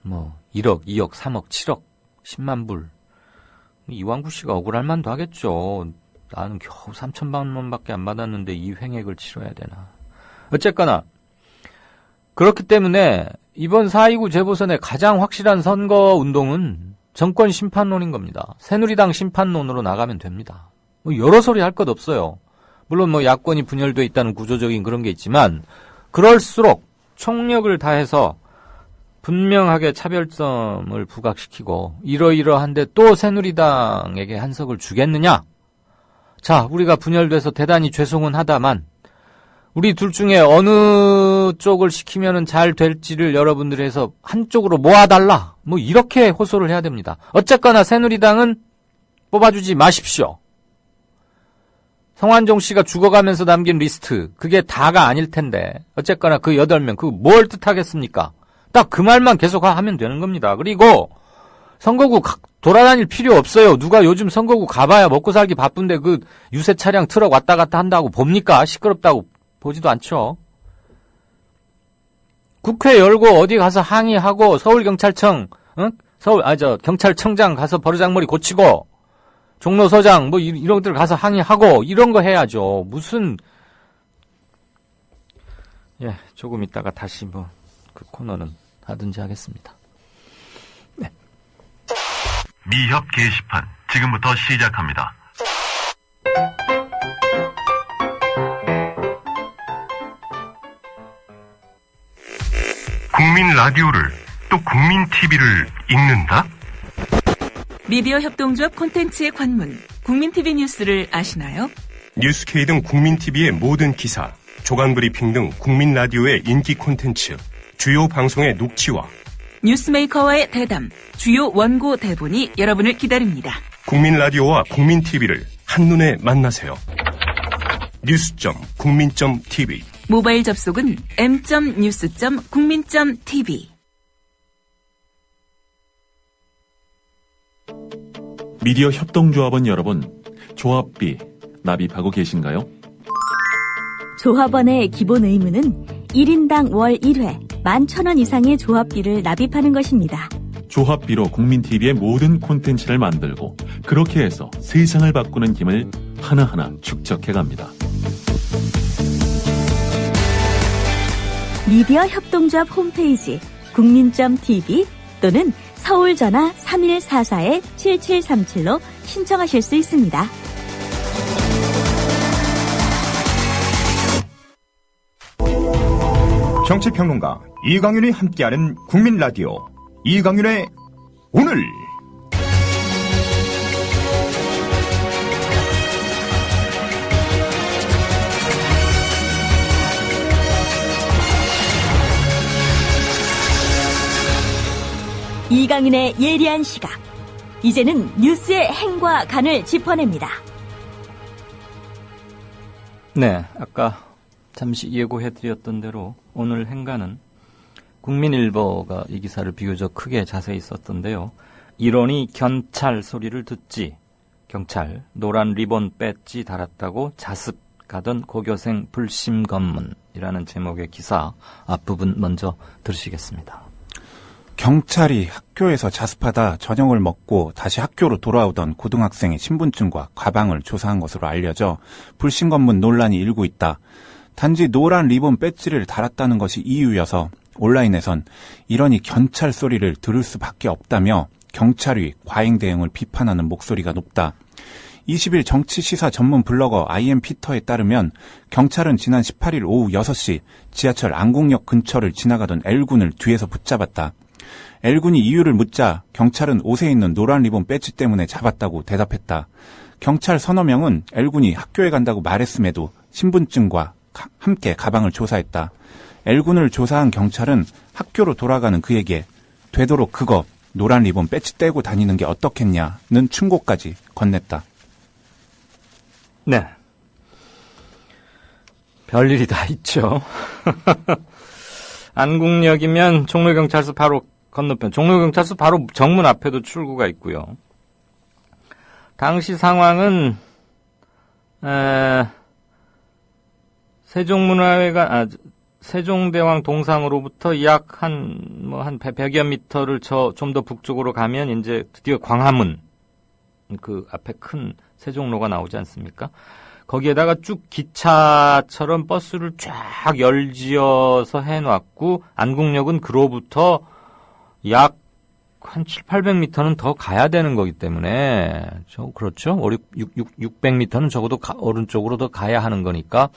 1억, 2억, 3억, 7억, 10만 불, 이완구 씨가 억울할 만도 하겠죠. 나는 겨우 3천만 원밖에 안 받았는데 이 횡액을 치러야 되나. 어쨌거나 그렇기 때문에 이번 4.29 재보선의 가장 확실한 선거 운동은 정권 심판론인 겁니다. 새누리당 심판론으로 나가면 됩니다. 뭐 여러 소리 할 것 없어요. 물론 뭐 야권이 분열돼 있다는 구조적인 그런 게 있지만 그럴수록 총력을 다해서 분명하게 차별점을 부각시키고 이러이러한데 또 새누리당에게 한석을 주겠느냐? 자, 우리가 분열돼서 대단히 죄송은 하다만 우리 둘 중에 어느 쪽을 시키면은 잘 될지를 여러분들이 해서 한쪽으로 모아달라. 뭐 이렇게 호소를 해야 됩니다. 어쨌거나 새누리당은 뽑아주지 마십시오. 성완종 씨가 죽어가면서 남긴 리스트, 그게 다가 아닐 텐데 어쨌거나 그 8명, 그거 뭘 뜻하겠습니까? 딱 그 말만 계속 하면 되는 겁니다. 그리고 선거구 돌아다닐 필요 없어요. 누가 요즘 선거구 가봐야 먹고 살기 바쁜데 그 유세 차량 트럭 왔다 갔다 한다고 봅니까? 시끄럽다고 보지도 않죠. 국회 열고 어디 가서 항의하고 서울경찰청, 경찰청장 가서 버르장머리 고치고 종로서장 뭐 이런 것들 가서 항의하고 이런 거 해야죠. 무슨 조금 있다가 다시 뭐 그 코너는 하든지 하겠습니다. 네. 미협 게시판 지금부터 시작합니다. 국민 라디오를 또 국민 TV를 읽는다? 미디어 협동조합 콘텐츠의 관문, 국민TV 뉴스를 아시나요? 뉴스K 등 국민TV의 모든 기사, 조간브리핑 등 국민 라디오의 인기 콘텐츠, 주요 방송의 녹취와 뉴스메이커와의 대담, 주요 원고 대본이 여러분을 기다립니다. 국민 라디오와 국민 TV를 한눈에 만나세요. news.국민.tv 모바일 접속은 m.news.국민.tv. 미디어 협동조합원 여러분, 조합비 납입하고 계신가요? 조합원의 기본 의무는 1인당 월 1회 11,000원 이상의 조합비를 납입하는 것입니다. 조합비로 국민TV의 모든 콘텐츠를 만들고 그렇게 해서 세상을 바꾸는 힘을 하나하나 축적해갑니다. 미디어 협동조합 홈페이지 국민.tv 또는 서울 전화 3144-7737로 신청하실 수 있습니다. 정치평론가 이강윤이 함께하는 국민라디오 이강윤의 오늘. 이강윤의 예리한 시각. 이제는 뉴스의 행과 간을 짚어냅니다. 네, 아까 잠시 예고해드렸던 대로 오늘 행간은 국민일보가 이 기사를 비교적 크게 자세히 썼던데요. 이론이 견찰 소리를 듣지, 경찰 노란 리본 뺐지 달았다고 자습 가던 고교생 불심 검문이라는 제목의 기사 앞부분 먼저 들으시겠습니다. 경찰이 학교에서 자습하다 저녁을 먹고 다시 학교로 돌아오던 고등학생의 신분증과 가방을 조사한 것으로 알려져 불신검문 논란이 일고 있다. 단지 노란 리본 배지를 달았다는 것이 이유여서 온라인에선 이러니 견찰 소리를 들을 수밖에 없다며 경찰의 과잉 대응을 비판하는 목소리가 높다. 20일 정치시사 전문 블로거 IM피터에 따르면 경찰은 지난 18일 오후 6시 지하철 안국역 근처를 지나가던 L군을 뒤에서 붙잡았다. L군이 이유를 묻자 경찰은 옷에 있는 노란 리본 배지 때문에 잡았다고 대답했다. 경찰 서너 명은 L군이 학교에 간다고 말했음에도 신분증과 함께 가방을 조사했다. L군을 조사한 경찰은 학교로 돌아가는 그에게 되도록 그거 노란 리본 배지 떼고 다니는 게 어떻겠냐는 충고까지 건넸다. 네. 별일이 다 있죠. 안국역이면 종로경찰서 바로 건너편, 종로경찰서 바로 정문 앞에도 출구가 있고요. 당시 상황은 세종대왕 동상으로부터 약 한 100여 미터를 좀 더 북쪽으로 가면 이제 드디어 광화문, 그 앞에 큰 세종로가 나오지 않습니까? 거기에다가 쭉 기차처럼 버스를 쫙 열지어서 해놨고 안국역은 그로부터 약 한 700~800m는 더 가야 되는 거기 때문에 그렇죠. 600m는 적어도 오른쪽으로 더 가야 하는 거니까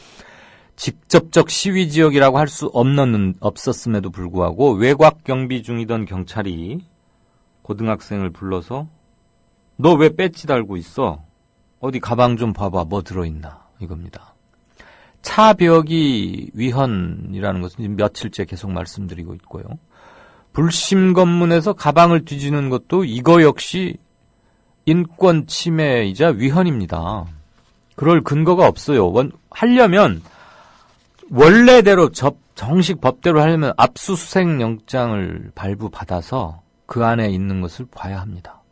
직접적 시위 지역이라고 할 수 없었음에도 불구하고 외곽 경비 중이던 경찰이 고등학생을 불러서 너 왜 배지 달고 있어? 어디 가방 좀 봐봐. 뭐 들어있나? 이겁니다. 차벽이 위헌이라는 것은 지금 며칠째 계속 말씀드리고 있고요. 불심 검문에서 가방을 뒤지는 것도 이거 역시 인권 침해이자 위헌입니다. 그럴 근거가 없어요. 하려면 원래대로 정식 법대로 하려면 압수수색 영장을 발부받아서 그 안에 있는 것을 봐야 합니다.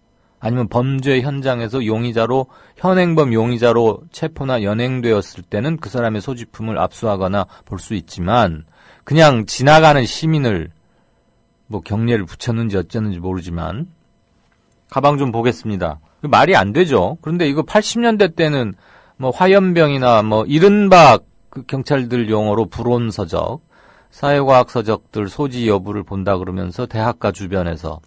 아니면 범죄 현장에서 현행범 용의자로 체포나 연행되었을 때는 그 사람의 소지품을 압수하거나 볼 수 있지만 그냥 지나가는 시민을 뭐 경례를 붙였는지 어쨌는지 모르지만 가방 좀 보겠습니다. 말이 안 되죠. 그런데 이거 80년대 때는 뭐 화염병이나 뭐 이른바 그 경찰들 용어로 불온서적, 사회과학 서적들 소지 여부를 본다 그러면서 대학가 주변에서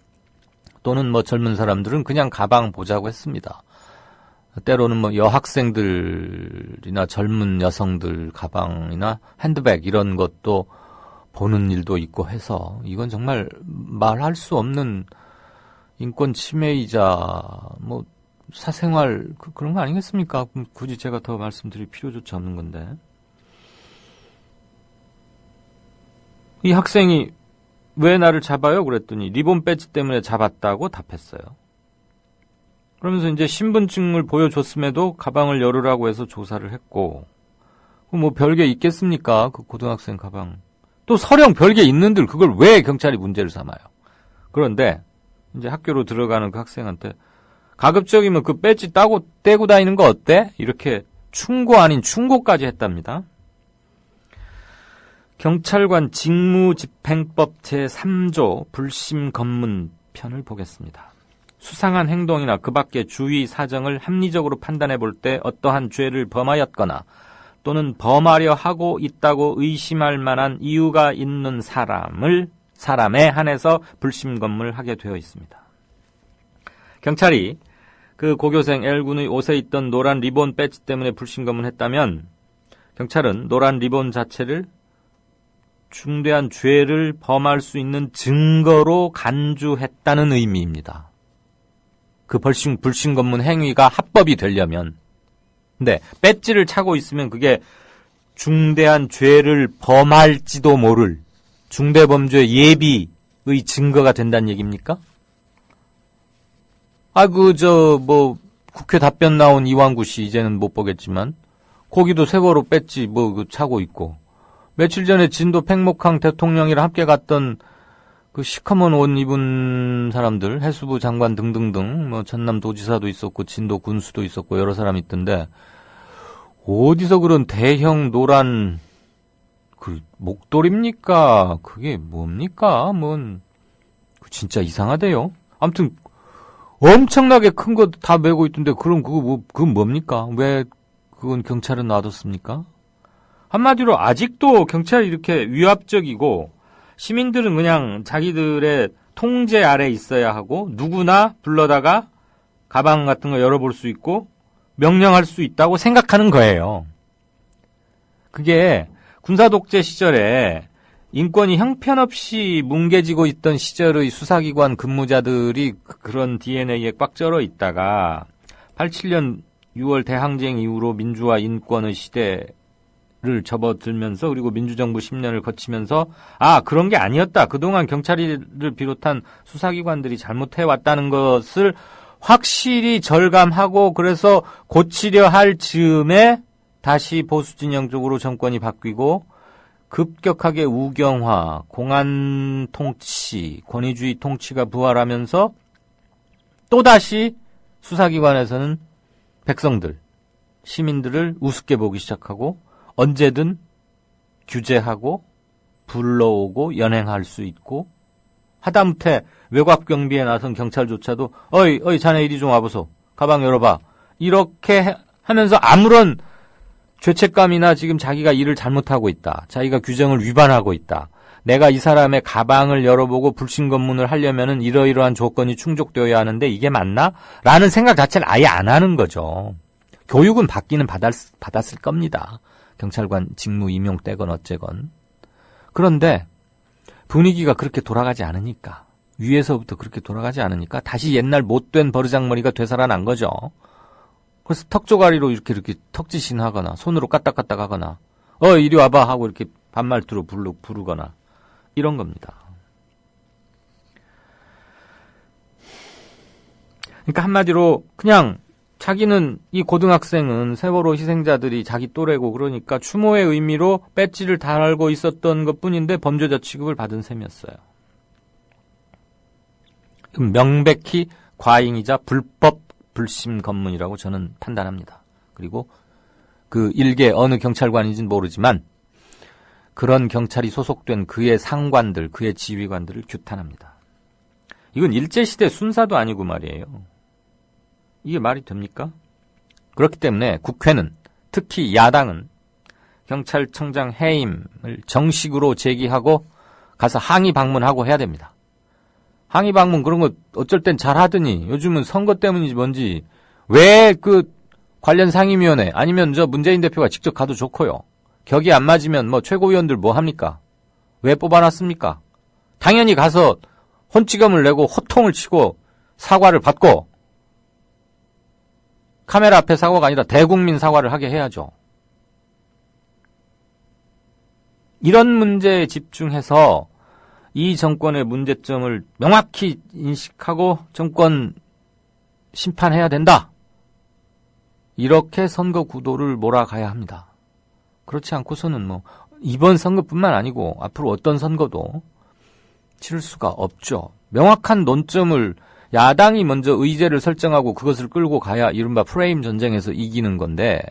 또는 뭐 젊은 사람들은 그냥 가방 보자고 했습니다. 때로는 뭐 여학생들이나 젊은 여성들 가방이나 핸드백 이런 것도 보는 일도 있고 해서 이건 정말 말할 수 없는 인권 침해이자 뭐 사생활 그런 거 아니겠습니까? 굳이 제가 더 말씀드릴 필요조차 없는 건데. 이 학생이 왜 나를 잡아요? 그랬더니 리본 배지 때문에 잡았다고 답했어요. 그러면서 이제 신분증을 보여줬음에도 가방을 열으라고 해서 조사를 했고 뭐 별게 있겠습니까? 그 고등학생 가방. 또 서령 별게 있는들 그걸 왜 경찰이 문제를 삼아요? 그런데 이제 학교로 들어가는 그 학생한테 가급적이면 그 배지 떼고 다니는 거 어때? 이렇게 충고 아닌 충고까지 했답니다. 경찰관 직무집행법 제3조 불심 검문 편을 보겠습니다. 수상한 행동이나 그 밖의 주의 사정을 합리적으로 판단해 볼 때 어떠한 죄를 범하였거나 또는 범하려 하고 있다고 의심할 만한 이유가 있는 사람에 한해서 불심 검문을 하게 되어 있습니다. 경찰이 그 고교생 L군의 옷에 있던 노란 리본 배지 때문에 불심 검문했다면 경찰은 노란 리본 자체를 중대한 죄를 범할 수 있는 증거로 간주했다는 의미입니다. 그 불심 검문 행위가 합법이 되려면. 근데 배지를 차고 있으면 그게 중대한 죄를 범할지도 모를 중대범죄 예비의 증거가 된다는 얘기입니까? 국회 답변 나온 이완구 씨 이제는 못 보겠지만 거기도 세월호 배지 차고 있고 며칠 전에 진도 팽목항 대통령이랑 함께 갔던 그 시커먼 옷 입은 사람들, 해수부 장관 등등등, 뭐 전남 도지사도 있었고 진도 군수도 있었고 여러 사람이 있던데 어디서 그런 대형 노란 그 목도리입니까? 그게 뭡니까? 진짜 이상하대요. 아무튼 엄청나게 큰 거 다 메고 있던데 그럼 그건 뭡니까? 왜 그건 경찰은 놔뒀습니까? 한마디로 아직도 경찰이 이렇게 위압적이고 시민들은 그냥 자기들의 통제 아래 있어야 하고 누구나 불러다가 가방 같은 거 열어볼 수 있고 명령할 수 있다고 생각하는 거예요. 그게 군사독재 시절에 인권이 형편없이 뭉개지고 있던 시절의 수사기관 근무자들이 그런 DNA에 꽉 쩔어 있다가 87년 6월 대항쟁 이후로 민주화 인권의 시대를 접어들면서 그리고 민주정부 10년을 거치면서 그런 게 아니었다. 그동안 경찰을 비롯한 수사기관들이 잘못해왔다는 것을 확실히 절감하고 그래서 고치려 할 즈음에 다시 보수진영 쪽으로 정권이 바뀌고 급격하게 우경화, 공안 통치, 권위주의 통치가 부활하면서 또다시 수사기관에서는 백성들, 시민들을 우습게 보기 시작하고 언제든 규제하고 불러오고 연행할 수 있고 하다못해 외곽 경비에 나선 경찰조차도 어이 자네 이리 좀 와보소. 가방 열어봐. 이렇게 하면서 아무런 죄책감이나 지금 자기가 일을 잘못하고 있다. 자기가 규정을 위반하고 있다. 내가 이 사람의 가방을 열어보고 불신검문을 하려면은 이러이러한 조건이 충족되어야 하는데 이게 맞나? 라는 생각 자체를 아예 안 하는 거죠. 교육은 받기는 받았을 겁니다. 경찰관 직무 임용되건 어째건. 그런데 분위기가 그렇게 돌아가지 않으니까, 위에서부터 그렇게 돌아가지 않으니까 다시 옛날 못된 버르장머리가 되살아난 거죠. 그래서 턱조가리로 이렇게 턱지신하거나 손으로 까딱까딱 하거나 이리 와봐 하고 이렇게 반말투로 부르거나 이런 겁니다. 그러니까 한마디로 그냥 자기는, 이 고등학생은 세월호 희생자들이 자기 또래고 그러니까 추모의 의미로 배지를 달고 있었던 것뿐인데 범죄자 취급을 받은 셈이었어요. 명백히 과잉이자 불법 불심 검문이라고 저는 판단합니다. 그리고 그 일개 어느 경찰관인지는 모르지만 그런 경찰이 소속된 그의 상관들, 그의 지휘관들을 규탄합니다. 이건 일제시대 순사도 아니고 말이에요. 이게 말이 됩니까? 그렇기 때문에 국회는, 특히 야당은 경찰청장 해임을 정식으로 제기하고 가서 항의 방문하고 해야 됩니다. 항의 방문 그런 거 어쩔 땐 잘 하더니 요즘은 선거 때문인지 뭔지 왜 그 관련 상임위원회 아니면 저 문재인 대표가 직접 가도 좋고요. 격이 안 맞으면 뭐 최고위원들 뭐 합니까? 왜 뽑아놨습니까? 당연히 가서 혼찌검을 내고 호통을 치고 사과를 받고, 카메라 앞에 사과가 아니라 대국민 사과를 하게 해야죠. 이런 문제에 집중해서 이 정권의 문제점을 명확히 인식하고 정권 심판해야 된다. 이렇게 선거 구도를 몰아가야 합니다. 그렇지 않고서는 뭐 이번 선거뿐만 아니고 앞으로 어떤 선거도 치를 수가 없죠. 명확한 논점을 야당이 먼저 의제를 설정하고 그것을 끌고 가야 이른바 프레임 전쟁에서 이기는 건데,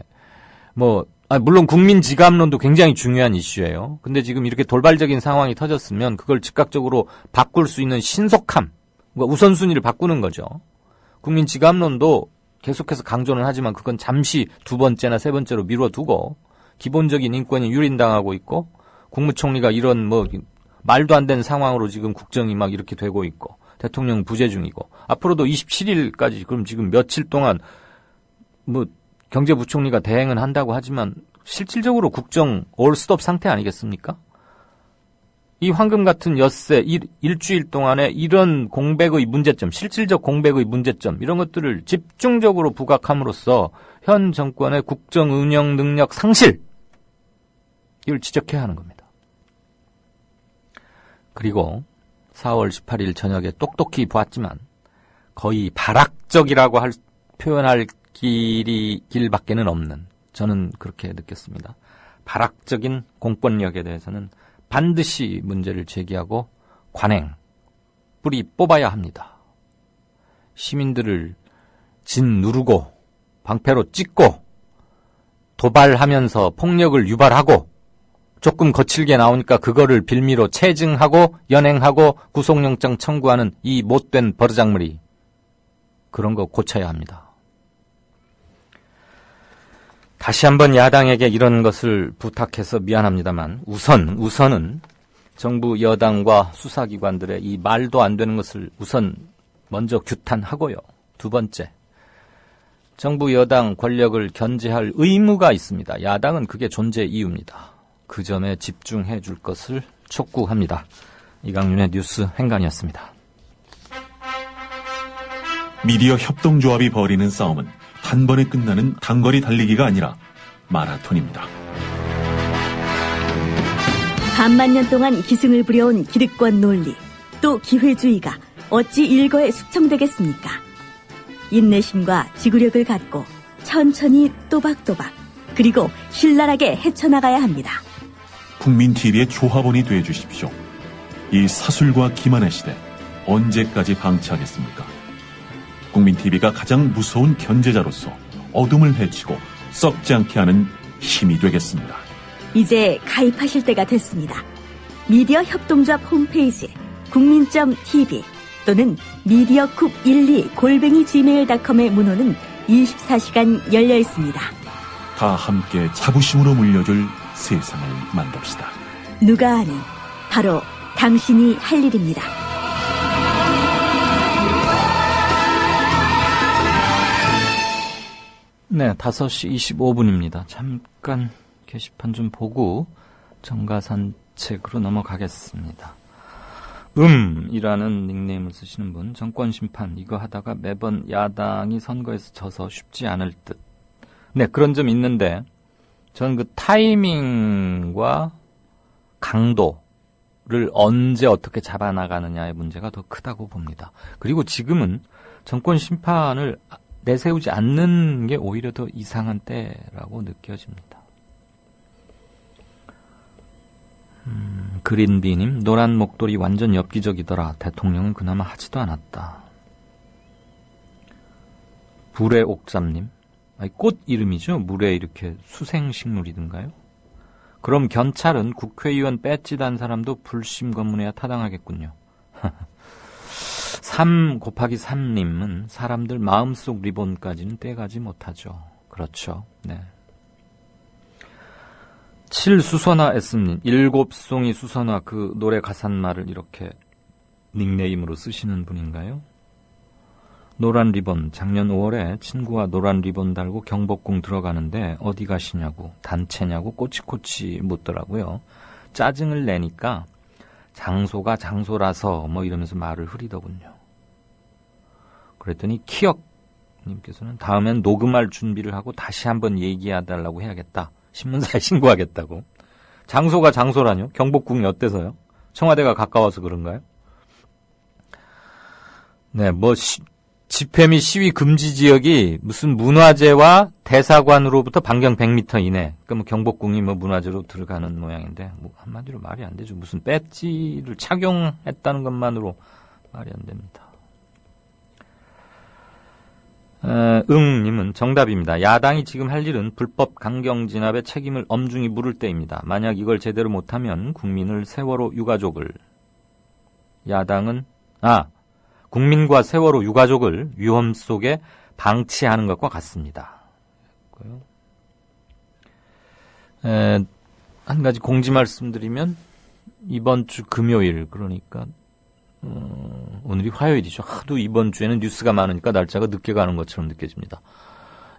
물론 국민 지감론도 굉장히 중요한 이슈예요. 근데 지금 이렇게 돌발적인 상황이 터졌으면 그걸 즉각적으로 바꿀 수 있는 신속함, 우선순위를 바꾸는 거죠. 국민 지감론도 계속해서 강조는 하지만 그건 잠시 두 번째나 세 번째로 미뤄두고, 기본적인 인권이 유린당하고 있고, 국무총리가 이런 말도 안 되는 상황으로 지금 국정이 막 이렇게 되고 있고, 대통령 부재 중이고, 앞으로도 27일까지 그럼 지금 며칠 동안 경제부총리가 대행은 한다고 하지만 실질적으로 국정 올스톱 상태 아니겠습니까? 이 황금 같은 엿새 일주일 동안에 이런 공백의 문제점, 실질적 공백의 문제점, 이런 것들을 집중적으로 부각함으로써 현 정권의 국정 운영 능력 상실, 이걸 지적해야 하는 겁니다. 그리고 4월 18일 저녁에 똑똑히 보았지만 거의 발악적이라고 표현할 길밖에는 없는, 저는 그렇게 느꼈습니다. 발악적인 공권력에 대해서는 반드시 문제를 제기하고 관행, 뿌리 뽑아야 합니다. 시민들을 짓누르고 방패로 찍고 도발하면서 폭력을 유발하고 조금 거칠게 나오니까 그거를 빌미로 체증하고 연행하고 구속영장 청구하는 이 못된 버르장머리, 그런 거 고쳐야 합니다. 다시 한번 야당에게 이런 것을 부탁해서 미안합니다만 우선은 정부 여당과 수사기관들의 이 말도 안 되는 것을 우선 먼저 규탄하고요. 두 번째, 정부 여당 권력을 견제할 의무가 있습니다. 야당은 그게 존재 이유입니다. 그 점에 집중해 줄 것을 촉구합니다. 이강윤의 뉴스 행간이었습니다. 미디어 협동조합이 벌이는 싸움은 한 번에 끝나는 단거리 달리기가 아니라 마라톤입니다. 반만 년 동안 기승을 부려온 기득권 논리, 또 기회주의가 어찌 일거에 숙청되겠습니까? 인내심과 지구력을 갖고 천천히 또박또박, 그리고 신랄하게 헤쳐나가야 합니다. 국민TV의 조합원이 되어주십시오. 이 사술과 기만의 시대 언제까지 방치하겠습니까? 국민TV가 가장 무서운 견제자로서 어둠을 헤치고 썩지 않게 하는 힘이 되겠습니다. 이제 가입하실 때가 됐습니다. 미디어 협동조합 홈페이지 국민.tv 또는 미디어쿡12@gmail.com의 문호는 24시간 열려 있습니다. 다 함께 자부심으로 물려줄 세상을 만듭시다. 누가 아니, 바로 당신이 할 일입니다. 네, 5시 25분입니다. 잠깐 게시판 좀 보고 정가 산책으로 넘어가겠습니다. 이라는 닉네임을 쓰시는 분, 정권 심판 이거 하다가 매번 야당이 선거에서 져서 쉽지 않을 듯. 네, 그런 점 있는데 저는 그 타이밍과 강도를 언제 어떻게 잡아나가느냐의 문제가 더 크다고 봅니다. 그리고 지금은 정권 심판을 내세우지 않는 게 오히려 더 이상한 때라고 느껴집니다. 그린비님, 노란 목도리 완전 엽기적이더라. 대통령은 그나마 하지도 않았다. 불의 옥잠님, 꽃 이름이죠? 물에 이렇게 수생식물이든가요? 그럼 경찰은 국회의원 배지 단 사람도 불심 검문해야 타당하겠군요. 3-3님은 사람들 마음속 리본까지는 떼가지 못하죠. 그렇죠. 네. 7수선화 S님, 7송이 수선화 그 노래 가사말을 이렇게 닉네임으로 쓰시는 분인가요? 노란 리본, 작년 5월에 친구와 노란 리본 달고 경복궁 들어가는데 어디 가시냐고, 단체냐고 꼬치꼬치 묻더라고요. 짜증을 내니까 장소가 장소라서 뭐 이러면서 말을 흐리더군요. 그랬더니 키역님께서는 다음엔 녹음할 준비를 하고 다시 한번 얘기해달라고 해야겠다. 신문사에 신고하겠다고. 장소가 장소라뇨? 경복궁이 어때서요? 청와대가 가까워서 그런가요? 네, 집회 및 시위 금지 지역이 무슨 문화재와 대사관으로부터 반경 100m 이내. 그럼 경복궁이 문화재로 들어가는 모양인데, 한마디로 말이 안 되죠. 무슨 배지를 착용했다는 것만으로 말이 안 됩니다. 님은 정답입니다. 야당이 지금 할 일은 불법 강경 진압의 책임을 엄중히 물을 때입니다. 만약 이걸 제대로 못하면 국민을 세월호 유가족을 국민과 세월호 유가족을 위험 속에 방치하는 것과 같습니다. 한 가지 공지 말씀드리면 이번 주 금요일, 그러니까 오늘이 화요일이죠. 하도 이번 주에는 뉴스가 많으니까 날짜가 늦게 가는 것처럼 느껴집니다.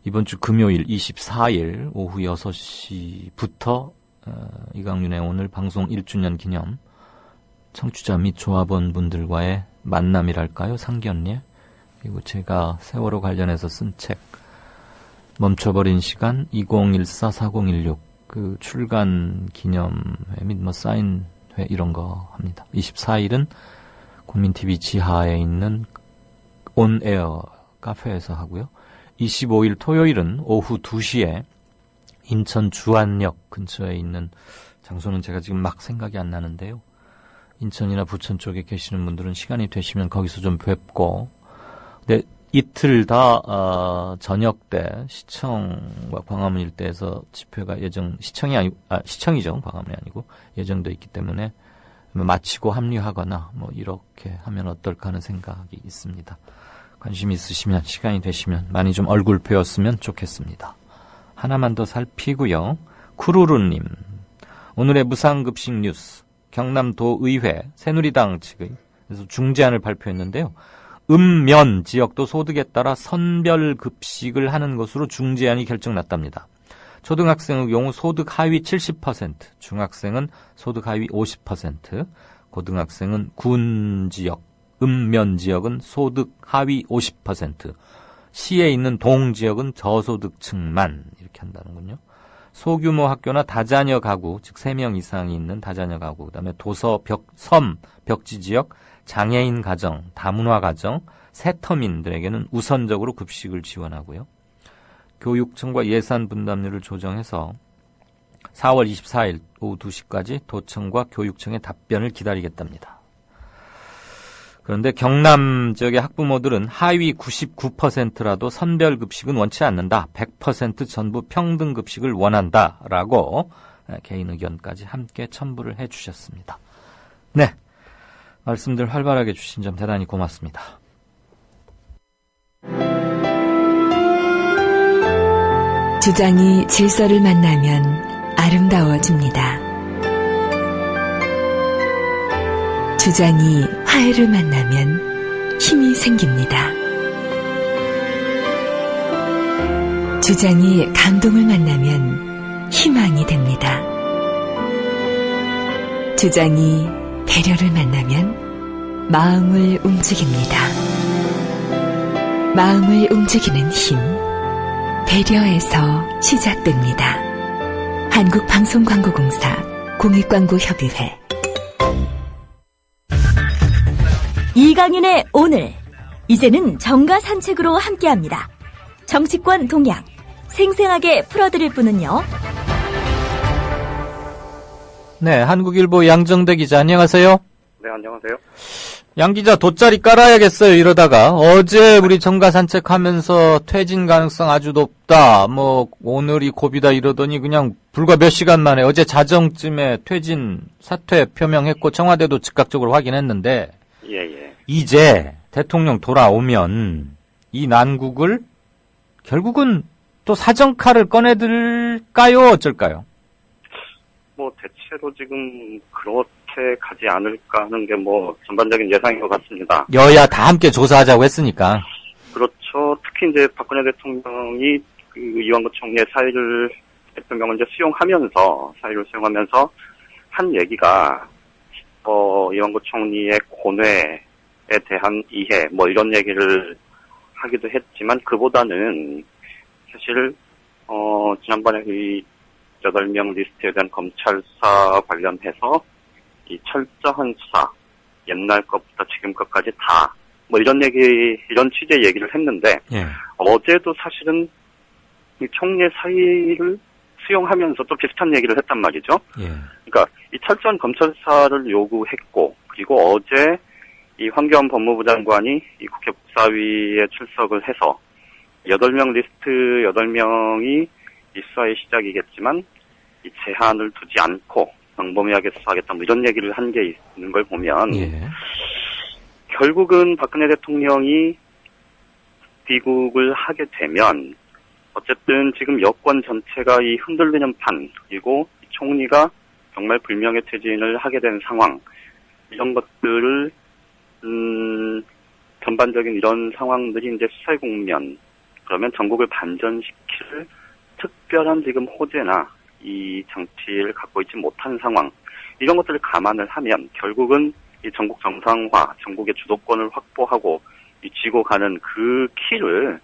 이번 주 금요일 24일 오후 6시부터 이강윤의 오늘 방송 1주년 기념 청취자 및 조합원 분들과의 만남이랄까요? 상견례. 그리고 제가 세월호 관련해서 쓴 책 멈춰버린 시간 2014-4016 그 출간 기념회 및 사인회 이런 거 합니다. 24일은 국민TV 지하에 있는 온에어 카페에서 하고요. 25일 토요일은 오후 2시에 인천 주안역 근처에 있는 장소는 제가 지금 막 생각이 안 나는데요. 인천이나 부천 쪽에 계시는 분들은 시간이 되시면 거기서 좀 뵙고, 근데 이틀 다 저녁 때 시청과 광화문 일대에서 집회가 시청이죠. 광화문이 아니고 예정돼 있기 때문에 마치고 합류하거나 이렇게 하면 어떨까 하는 생각이 있습니다. 관심 있으시면 시간이 되시면 많이 좀 얼굴 뵈었으면 좋겠습니다. 하나만 더 살피고요. 쿠루루님, 오늘의 무상급식 뉴스, 경남도의회 새누리당 측에서 중재안을 발표했는데요. 면 지역도 소득에 따라 선별급식을 하는 것으로 중재안이 결정났답니다. 초등학생의 경우 소득 하위 70%, 중학생은 소득 하위 50%, 고등학생은 군 지역, 면 지역은 소득 하위 50%, 시에 있는 동 지역은 저소득층만 이렇게 한다는군요. 소규모 학교나 다자녀 가구, 즉 3명 이상이 있는 다자녀 가구, 그다음에 도서, 섬, 벽지 지역, 장애인 가정, 다문화 가정, 세터민들에게는 우선적으로 급식을 지원하고요. 교육청과 예산 분담률을 조정해서 4월 24일 오후 2시까지 도청과 교육청의 답변을 기다리겠답니다. 그런데 경남 지역의 학부모들은 하위 99%라도 선별급식은 원치 않는다. 100% 전부 평등급식을 원한다라고 개인 의견까지 함께 첨부를 해주셨습니다. 네, 말씀들 활발하게 주신 점 대단히 고맙습니다. 주장이 질서를 만나면 아름다워집니다. 주장이 화해를 만나면 힘이 생깁니다. 주장이 감동을 만나면 희망이 됩니다. 주장이 배려를 만나면 마음을 움직입니다. 마음을 움직이는 힘, 배려에서 시작됩니다. 한국방송광고공사 공익광고협의회. 이강윤의 오늘, 이제는 정가 산책으로 함께합니다. 정치권 동향 생생하게 풀어드릴 분은요. 네, 한국일보 양정대 기자 안녕하세요. 네, 안녕하세요. 양 기자 돗자리 깔아야겠어요. 이러다가 어제 우리 정가 산책하면서 퇴진 가능성 아주 높다. 뭐 오늘이 고비다 이러더니 그냥 불과 몇 시간 만에 어제 자정쯤에 퇴진 사퇴 표명했고 청와대도 즉각적으로 확인했는데 예. 이제 대통령 돌아오면 이 난국을 결국은 또 사정칼을 꺼내들까요? 어쩔까요? 뭐 대체로 지금 그렇게 가지 않을까 하는 게 뭐 전반적인 예상인 것 같습니다. 여야 다 함께 조사하자고 했으니까. 그렇죠. 특히 이제 박근혜 대통령이 그 이완구 총리의 사의를 대통령을 이제 사의를 수용하면서 한 얘기가 이완구 총리의 고뇌에 대한 이해 뭐 이런 얘기를 하기도 했지만 그보다는 사실 지난번에 이 8명 리스트에 대한 검찰 수사 관련해서 이 철저한 수사 옛날 것부터 지금 것까지 다 뭐 이런 취지의 얘기를 했는데 어제도 사실은 이 총리의 사의를 수용하면서 또 비슷한 얘기를 했단 말이죠. 그러니까 이 철저한 검찰 수사를 요구했고 그리고 어제 이 황교안 법무부 장관이 이 국회 법사위에 출석을 해서 8명 리스트 8명이 이 수사의 시작이겠지만 이 제한을 두지 않고 광범위하게 수사하겠다 뭐 이런 얘기를 한 게 있는 걸 보면 결국은 박근혜 대통령이 귀국을 하게 되면 어쨌든 지금 여권 전체가 이 흔들리는 판 그리고 총리가 정말 불명예 퇴진을 하게 된 상황 이런 것들을 전반적인 이런 상황들이 이제 수사의 국면 그러면 전국을 반전시킬 특별한 지금 호재나 이 장치를 갖고 있지 못한 상황 이런 것들을 감안을 하면 결국은 이 전국 정상화, 전국의 주도권을 확보하고 이 쥐고 가는 그 키를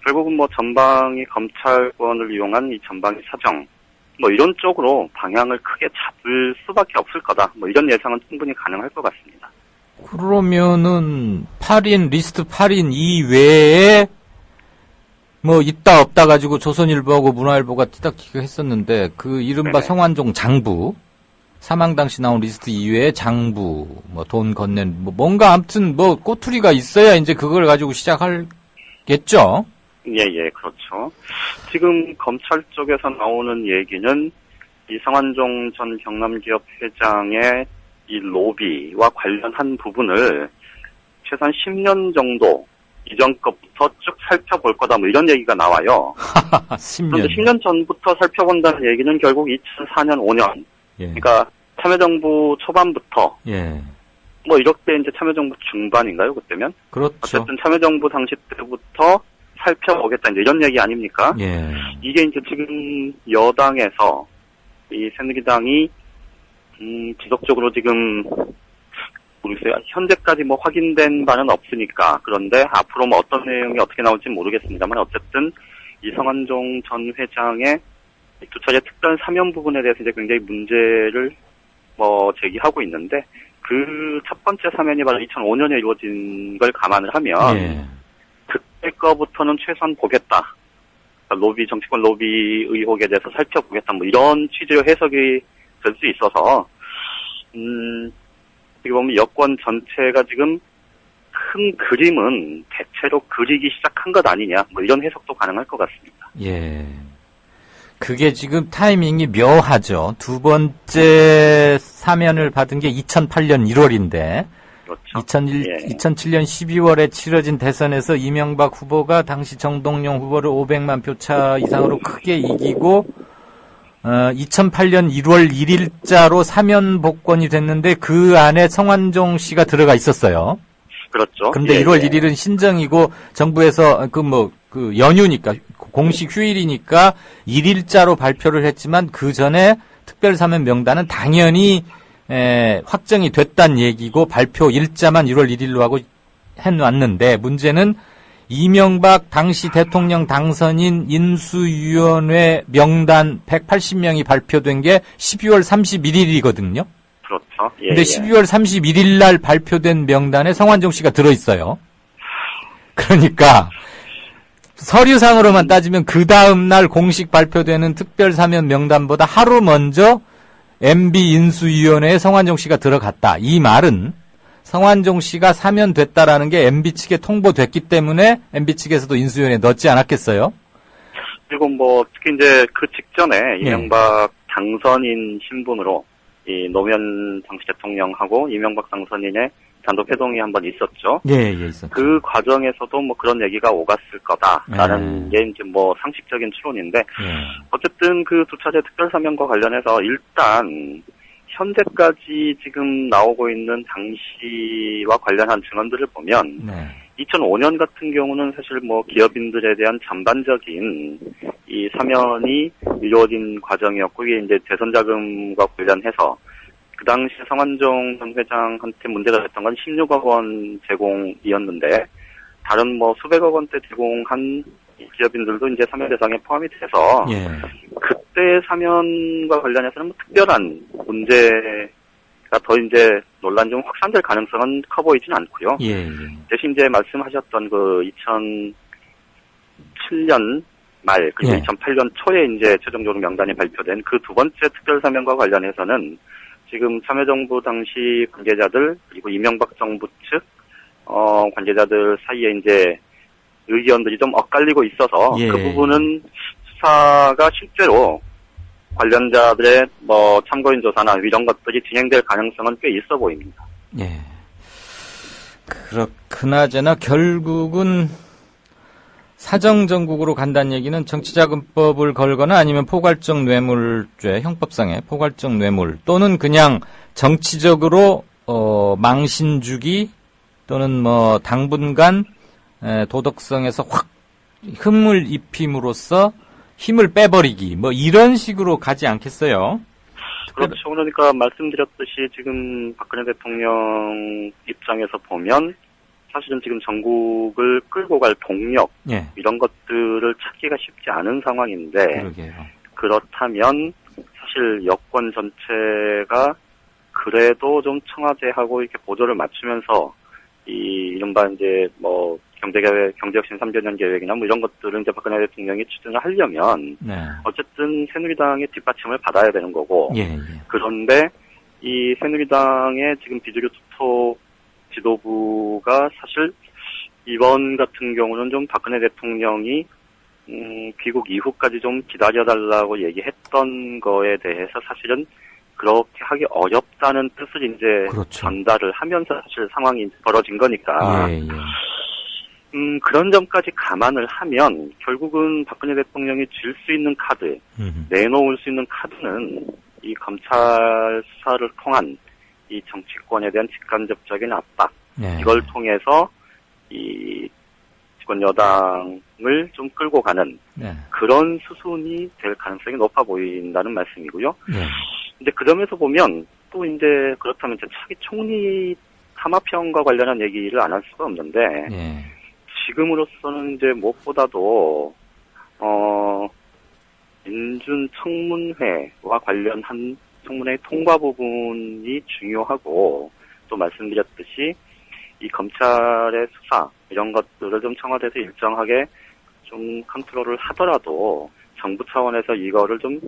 결국은 뭐 전방위 검찰권을 이용한 이 전방위 사정 뭐 이런 쪽으로 방향을 크게 잡을 수밖에 없을 거다. 뭐 이런 예상은 충분히 가능할 것 같습니다. 그러면은 8인 리스트 8인 이외에 뭐 있다 없다 가지고 조선일보하고 문화일보가 티닥티게 했었는데 그 이른바 성완종 장부 사망 당시 나온 리스트 이외에 장부 뭐 돈 건넨 뭐 뭔가 아무튼 뭐 꼬투리가 있어야 이제 그걸 가지고 시작할겠죠. 예, 그렇죠. 지금 검찰 쪽에서 나오는 얘기는 이 성완종 전 경남기업 회장의 이 로비와 관련한 부분을 최소한 10년 정도 이전 것부터 쭉 살펴볼 거다 뭐 이런 얘기가 나와요. 10년. 그런데 10년 전부터 살펴본다는 얘기는 결국 2004년, 5년. 그러니까 참여정부 초반부터. 뭐 이렇게 이제 참여정부 중반인가요, 그때면? 그렇죠. 어쨌든 참여정부 당시 때부터 살펴보겠다 이제 이런 얘기 아닙니까? 이게 이제 지금 여당에서 이 새누리당이 지속적으로 지금 모르겠어요. 현재까지 뭐 확인된 바는 없으니까 그런데 앞으로 뭐 어떤 내용이 어떻게 나올지 모르겠습니다만 어쨌든 이성완종 전 회장의 두 차례 특별 사면 부분에 대해서 이제 굉장히 문제를 뭐 제기하고 있는데 그 첫 번째 사면이 바로 2005년에 이루어진 걸 감안을 하면 그때 거부터는 최소한 보겠다. 로비 정치권 로비 의혹에 대해서 살펴보겠다. 뭐 이런 취지로 해석이 될 수 있어서 어떻게 보면 여권 전체가 지금 큰 그림은 대체로 그리기 시작한 것 아니냐. 뭐 이런 해석도 가능할 것 같습니다. 그게 지금 타이밍이 묘하죠. 두 번째 사면을 받은 게 2008년 1월인데 그렇죠. 2007년 12월에 치러진 대선에서 이명박 후보가 당시 정동영 후보를 500만 표 차 이상으로 크게 이기고 2008년 1월 1일자로 사면 복권이 됐는데 그 안에 성완종 씨가 들어가 있었어요. 그렇죠. 그런데 1월 1일은 신정이고 정부에서 연휴니까 공식 휴일이니까 1일자로 발표를 했지만 그 전에 특별 사면 명단은 당연히 확정이 됐단 얘기고 발표 일자만 1월 1일로 하고 해놨는데 문제는 이명박 당시 대통령 당선인 인수위원회 명단 180명이 발표된 게 12월 31일이거든요. 그렇죠. 근데 12월 31일 날 발표된 명단에 성완종 씨가 들어있어요. 그러니까 서류상으로만 따지면 그 다음 날 공식 발표되는 특별 사면 명단보다 하루 먼저 MB 인수위원회에 성완종 씨가 들어갔다. 이 말은 성완종 씨가 사면됐다라는 게 MB 측에 통보됐기 때문에 MB 측에서도 인수위원회에 넣지 않았겠어요? 그리고 뭐 특히 이제 그 직전에 이명박 당선인 신분으로 이 노무현 당시 대통령하고 이명박 당선인의 단독 회동이 한번 있었죠. 예, 있었죠. 그 과정에서도 뭐 그런 얘기가 오갔을 거다라는 게 이제 뭐 상식적인 추론인데 어쨌든 그 두 차례 특별 사면과 관련해서 일단 현재까지 지금 나오고 있는 당시와 관련한 증언들을 보면 2005년 같은 경우는 사실 뭐 기업인들에 대한 전반적인 이 사면이 이루어진 과정이었고 이게 이제 대선 자금과 관련해서 그 당시 성완종 전 회장한테 문제가 됐던 건 16억 원 제공이었는데 다른 뭐 수백억 원대 제공한 기업인들도 이제 사면 대상에 포함이 돼서 그때 사면과 관련해서는 뭐 특별한 문제가 더 이제 논란이 좀 확산될 가능성은 커 보이진 않고요. 대신 이제 말씀하셨던 그 2007년 말 그리고 2008년 초에 이제 최종적으로 명단이 발표된 그 두 번째 특별 사면과 관련해서는 지금 참여정부 당시 관계자들 그리고 이명박 정부 측 관계자들 사이에 이제 의견들이 좀 엇갈리고 있어서 그 부분은 수사가 실제로 관련자들의 뭐 참고인 조사나 이런 것들이 진행될 가능성은 꽤 있어 보입니다. 그나저나 결국은 사정정국으로 간다는 얘기는 정치자금법을 걸거나 아니면 포괄적 뇌물죄, 형법상의 포괄적 뇌물 또는 그냥 정치적으로 망신 주기 또는 뭐 당분간 도덕성에서 확 흠을 입힘으로써 힘을 빼버리기 뭐 이런 식으로 가지 않겠어요? 그렇죠. 그러니까 말씀드렸듯이 지금 박근혜 대통령 입장에서 보면 사실은 지금 전국을 끌고 갈 동력 이런 것들을 찾기가 쉽지 않은 상황인데 그렇다면 사실 여권 전체가 그래도 좀 청와대하고 이렇게 보조를 맞추면서 이 이른바 이제 뭐 경제혁신 3개년 계획이나 뭐 이런 것들은 이제 박근혜 대통령이 추진을 하려면 어쨌든 새누리당의 뒷받침을 받아야 되는 거고 그런데 이 새누리당의 지금 비주류 투톱 지도부가 사실 이번 같은 경우는 좀 박근혜 대통령이 귀국 이후까지 좀 기다려달라고 얘기했던 거에 대해서 사실은 그렇게 하기 어렵다는 뜻을 이제 전달을 하면서 사실 상황이 벌어진 거니까 그런 점까지 감안을 하면 결국은 박근혜 대통령이 쥘 수 있는 카드, 내놓을 수 있는 카드는 이 검찰 수사를 통한 이 정치권에 대한 직간접적인 압박, 이걸 통해서 이 집권 여당을 좀 끌고 가는 그런 수순이 될 가능성이 높아 보인다는 말씀이고요. 근데 그러면서 보면 또 이제 그렇다면 차기 총리 탄압형과 관련한 얘기를 안 할 수가 없는데 지금으로서는 이제 무엇보다도 인준 청문회와 관련한 청문회 통과 부분이 중요하고 또 말씀드렸듯이 이 검찰의 수사 이런 것들을 좀 청와대에서 일정하게 좀 컨트롤을 하더라도 정부 차원에서 이거를 좀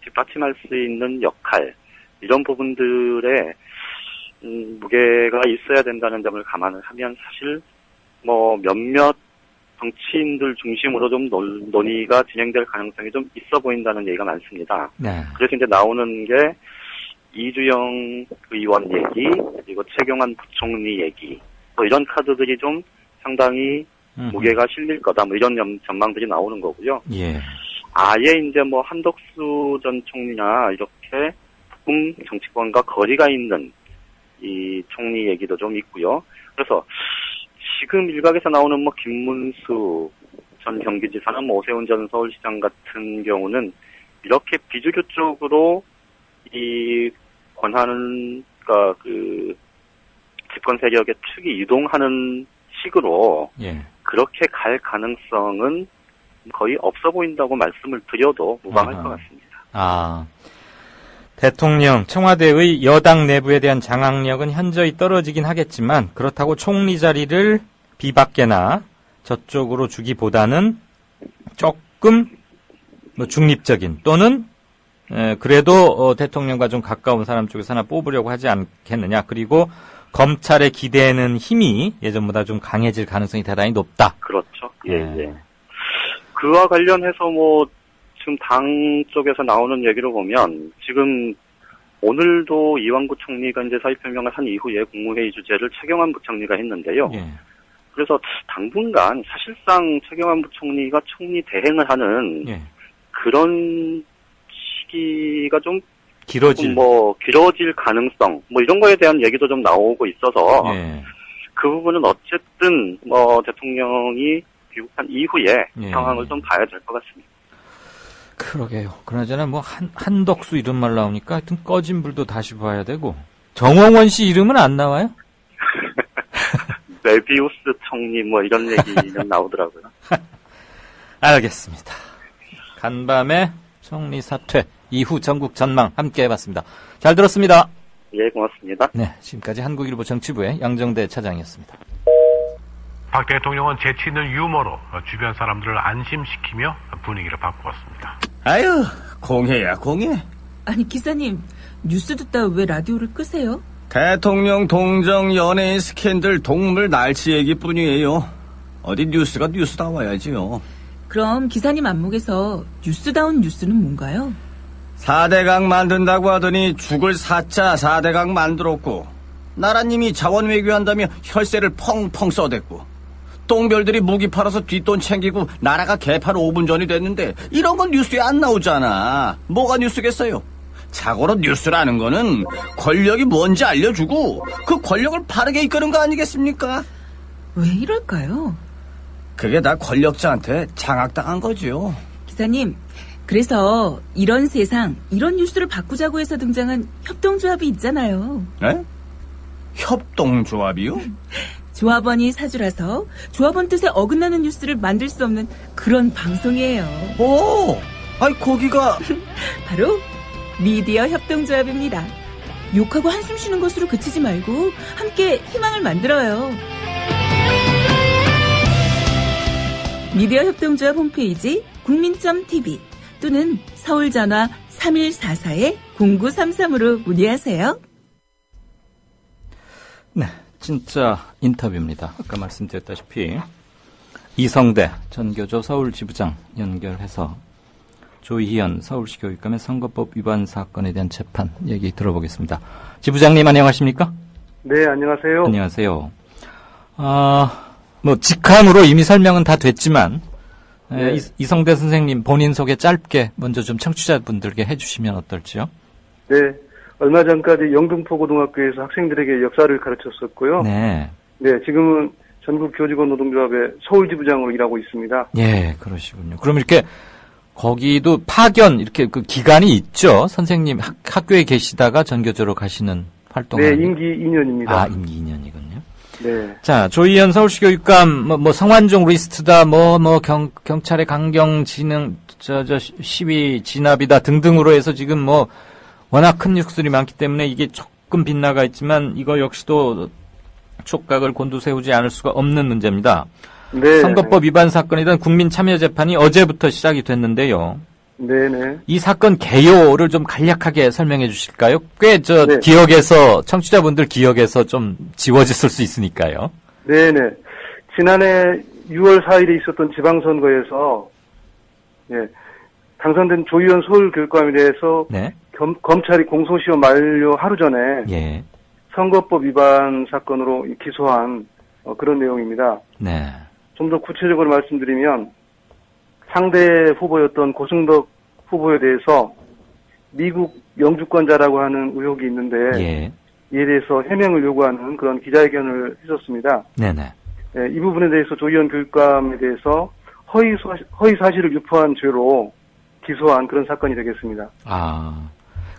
뒷받침할 수 있는 역할 이런 부분들에 무게가 있어야 된다는 점을 감안을 하면 사실 뭐 몇몇 정치인들 중심으로 좀 논의가 진행될 가능성이 좀 있어 보인다는 얘기가 많습니다. 그래서 이제 나오는 게 이주영 의원 얘기, 그리고 최경환 부총리 얘기, 뭐 이런 카드들이 좀 상당히 무게가 실릴 거다, 뭐 이런 전망들이 나오는 거고요. 예. 아예 이제 뭐 한덕수 전 총리나 이렇게 북 정치권과 거리가 있는 이 총리 얘기도 좀 있고요. 그래서 지금 일각에서 나오는 뭐 김문수 전 경기지사나 뭐 오세훈 전 서울시장 같은 경우는 이렇게 비주류 쪽으로 이 권한과 그 집권 세력의 축이 이동하는 식으로 예. 그렇게 갈 가능성은 거의 없어 보인다고 말씀을 드려도 무방할 것 같습니다. 대통령, 청와대의 여당 내부에 대한 장악력은 현저히 떨어지긴 하겠지만 그렇다고 총리 자리를 비박계나 저쪽으로 주기보다는 조금 뭐 중립적인 또는 그래도 대통령과 좀 가까운 사람 쪽에서 하나 뽑으려고 하지 않겠느냐. 그리고 검찰에 기대는 힘이 예전보다 좀 강해질 가능성이 대단히 높다. 그렇죠. 예. 그와 관련해서 뭐 지금 당 쪽에서 나오는 얘기로 보면 지금 오늘도 이완구 총리가 이제 사의 표명을 한 이후에 국무회의 주재를 최경환 부총리가 했는데요. 예. 그래서 당분간 사실상 최경환 부총리가 총리 대행을 하는 그런 시기가 좀 길어질 가능성 뭐 이런 거에 대한 얘기도 좀 나오고 있어서 그 부분은 어쨌든 뭐 대통령이 귀국한 이후에 상황을 좀 봐야 될 것 같습니다. 그러게요. 그나저나 뭐 한덕수 이런 말 나오니까 하여튼 꺼진 불도 다시 봐야 되고 정홍원 씨 이름은 안 나와요? 메비우스 총리 뭐 이런 얘기는 나오더라고요. 알겠습니다. 간밤에 총리 사퇴 이후 전국 전망 함께 해봤습니다. 잘 들었습니다. 예, 고맙습니다. 네, 지금까지 한국일보 정치부의 양정대 차장이었습니다. 박 대통령은 재치 있는 유머로 주변 사람들을 안심시키며 분위기를 바꾸었습니다. 아유, 공해야 공해. 아니 기사님, 뉴스 듣다 왜 라디오를 끄세요? 대통령 동정 연예인 스캔들 동물 날치 얘기뿐이에요. 어디 뉴스가 뉴스다워야지요. 그럼 기사님 안목에서 뉴스다운 뉴스는 뭔가요? 4대강 만든다고 하더니 죽을 4자 4대강 만들었고 나라님이 자원 외교한다며 혈세를 펑펑 써댔고 똥별들이 무기 팔아서 뒷돈 챙기고 나라가 개판 5분 전이 됐는데 이런 건 뉴스에 안 나오잖아. 뭐가 뉴스겠어요? 자고로 뉴스라는 거는 권력이 뭔지 알려주고 그 권력을 바르게 이끄는 거 아니겠습니까? 왜 이럴까요? 그게 다 권력자한테 장악당한 거죠. 기사님, 그래서 이런 세상, 이런 뉴스를 바꾸자고 해서 등장한 협동조합이 있잖아요. 네? 협동조합이요? 조합원이 사주라서 조합원 뜻에 어긋나는 뉴스를 만들 수 없는 그런 방송이에요. 오! 아니 거기가 바로 미디어 협동조합입니다. 욕하고 한숨 쉬는 것으로 그치지 말고 함께 희망을 만들어요. 미디어 협동조합 홈페이지 국민.tv 또는 서울전화 3144-0933으로 문의하세요. 네, 진짜 인터뷰입니다. 아까 말씀드렸다시피 이성대 전교조 서울지부장 연결해서 조희연 서울시 교육감의 선거법 위반 사건에 대한 재판 얘기 들어보겠습니다. 지부장님 안녕하십니까? 네, 안녕하세요. 안녕하세요. 뭐 직함으로 이미 설명은 다 됐지만 네. 이성대 선생님 본인 소개 짧게 먼저 좀 청취자분들께 해주시면 어떨지요? 네, 얼마 전까지 영등포고등학교에서 학생들에게 역사를 가르쳤었고요. 네. 네, 지금은 전국 교직원 노동조합의 서울지부장으로 일하고 있습니다. 예, 그러시군요. 그럼 이렇게 거기도 파견 이렇게 그 기간이 있죠? 선생님 학교에 계시다가 전교조로 가시는 활동을. 네, 임기 2년입니다. 아, 임기 2년이군요. 네. 자, 조희연 서울시 교육감, 성완종 리스트다, 경찰의 강경 진흥, 시위 진압이다 등등으로 해서 지금 워낙 큰 뉴스들이 많기 때문에 이게 조금 빗나가 있지만 이거 역시도 촉각을 곤두세우지 않을 수가 없는 문제입니다. 네. 선거법 위반 사건에 대한 국민 참여 재판이 어제부터 시작이 됐는데요. 네네. 이 사건 개요를 좀 간략하게 설명해 주실까요? 꽤 네. 기억에서 청취자분들 기억에서 좀 지워졌을 수 있으니까요. 네네. 지난해 6월 4일에 있었던 지방선거에서 당선된 조희연 서울교육감에 대해서 네. 검찰이 공소시효 만료 하루 전에 선거법 위반 사건으로 기소한 그런 내용입니다. 네. 좀 더 구체적으로 말씀드리면 상대 후보였던 고승덕 후보에 대해서 미국 영주권자라고 하는 의혹이 있는데 예. 이에 대해서 해명을 요구하는 그런 기자회견을 했었습니다. 네네. 네, 이 부분에 대해서 조희연 교육감에 대해서 허위 사실을 유포한 죄로 기소한 그런 사건이 되겠습니다. 아,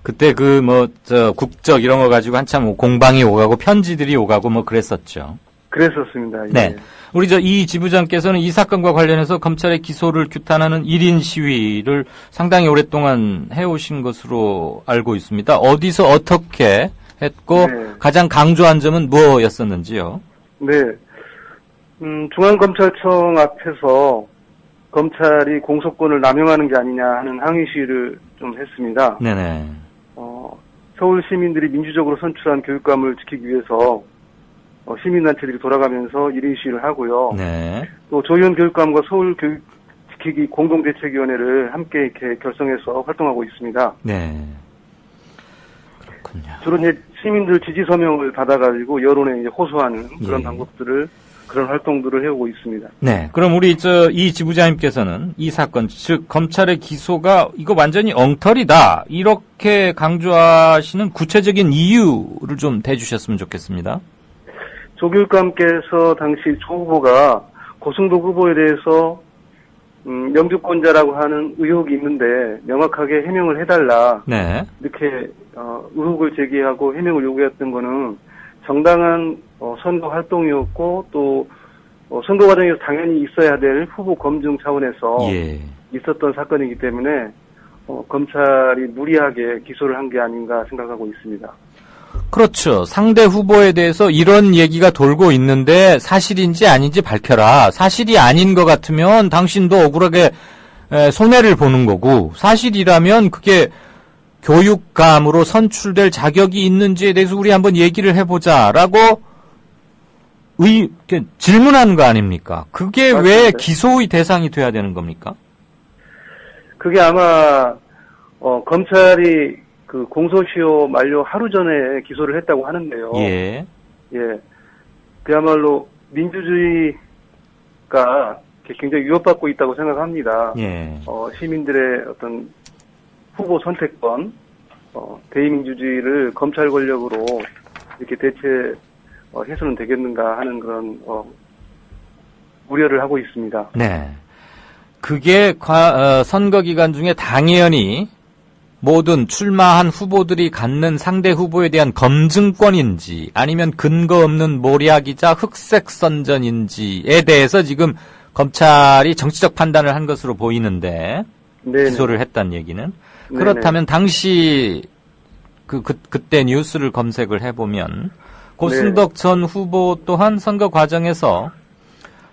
그때 국적 이런 거 가지고 한참 공방이 오가고 편지들이 오가고 뭐 그랬었죠. 그랬었습니다. 예. 네. 우리 이 지부장께서는 이 사건과 관련해서 검찰의 기소를 규탄하는 1인 시위를 상당히 오랫동안 해오신 것으로 알고 있습니다. 어디서 어떻게 했고 네. 가장 강조한 점은 뭐였었는지요? 네. 중앙검찰청 앞에서 검찰이 공소권을 남용하는 게 아니냐 하는 항의 시위를 좀 했습니다. 네네. 서울 시민들이 민주적으로 선출한 교육감을 지키기 위해서 시민단체들이 돌아가면서 1인 시위를 하고요. 네. 또 조희연 교육감과 서울 교육 지키기 공동대책위원회를 함께 이렇게 결성해서 활동하고 있습니다. 네. 주로 이제 시민들 지지 서명을 받아가지고 여론에 이제 호소하는 그런 예. 방법들을 그런 활동들을 해오고 있습니다. 네. 그럼 우리 이 지부장님께서는 이 사건, 즉 검찰의 기소가 이거 완전히 엉터리다 이렇게 강조하시는 구체적인 이유를 좀 대주셨으면 좋겠습니다. 조 교육감께서 당시 조 후보가 고승덕 후보에 대해서 영주권자라고 하는 의혹이 있는데 명확하게 해명을 해달라. 네. 이렇게 의혹을 제기하고 해명을 요구했던 거는 정당한 선거 활동이었고 또 선거 과정에서 당연히 있어야 될 후보 검증 차원에서 예. 있었던 사건이기 때문에 검찰이 무리하게 기소를 한 게 아닌가 생각하고 있습니다. 그렇죠. 상대 후보에 대해서 이런 얘기가 돌고 있는데 사실인지 아닌지 밝혀라. 사실이 아닌 것 같으면 당신도 억울하게 손해를 보는 거고 사실이라면 그게 교육감으로 선출될 자격이 있는지에 대해서 우리 한번 얘기를 해보자라고 질문하는 거 아닙니까? 그게 맞습니다. 왜 기소의 대상이 돼야 되는 겁니까? 그게 아마 검찰이 그 공소시효 만료 하루 전에 기소를 했다고 하는데요. 예. 예. 그야말로 민주주의가 굉장히 위협받고 있다고 생각합니다. 예. 시민들의 어떤 후보 선택권, 대의민주주의를 검찰 권력으로 이렇게 해서는 되겠는가 하는 그런 우려를 하고 있습니다. 네. 그게 선거 기간 중에 당연히 모든 출마한 후보들이 갖는 상대 후보에 대한 검증권인지 아니면 근거 없는 모략이자 흑색 선전인지에 대해서 지금 검찰이 정치적 판단을 한 것으로 보이는데 네네. 기소를 했다는 얘기는 네네. 그렇다면 당시 그때 뉴스를 검색을 해보면 고승덕 전 후보 또한 선거 과정에서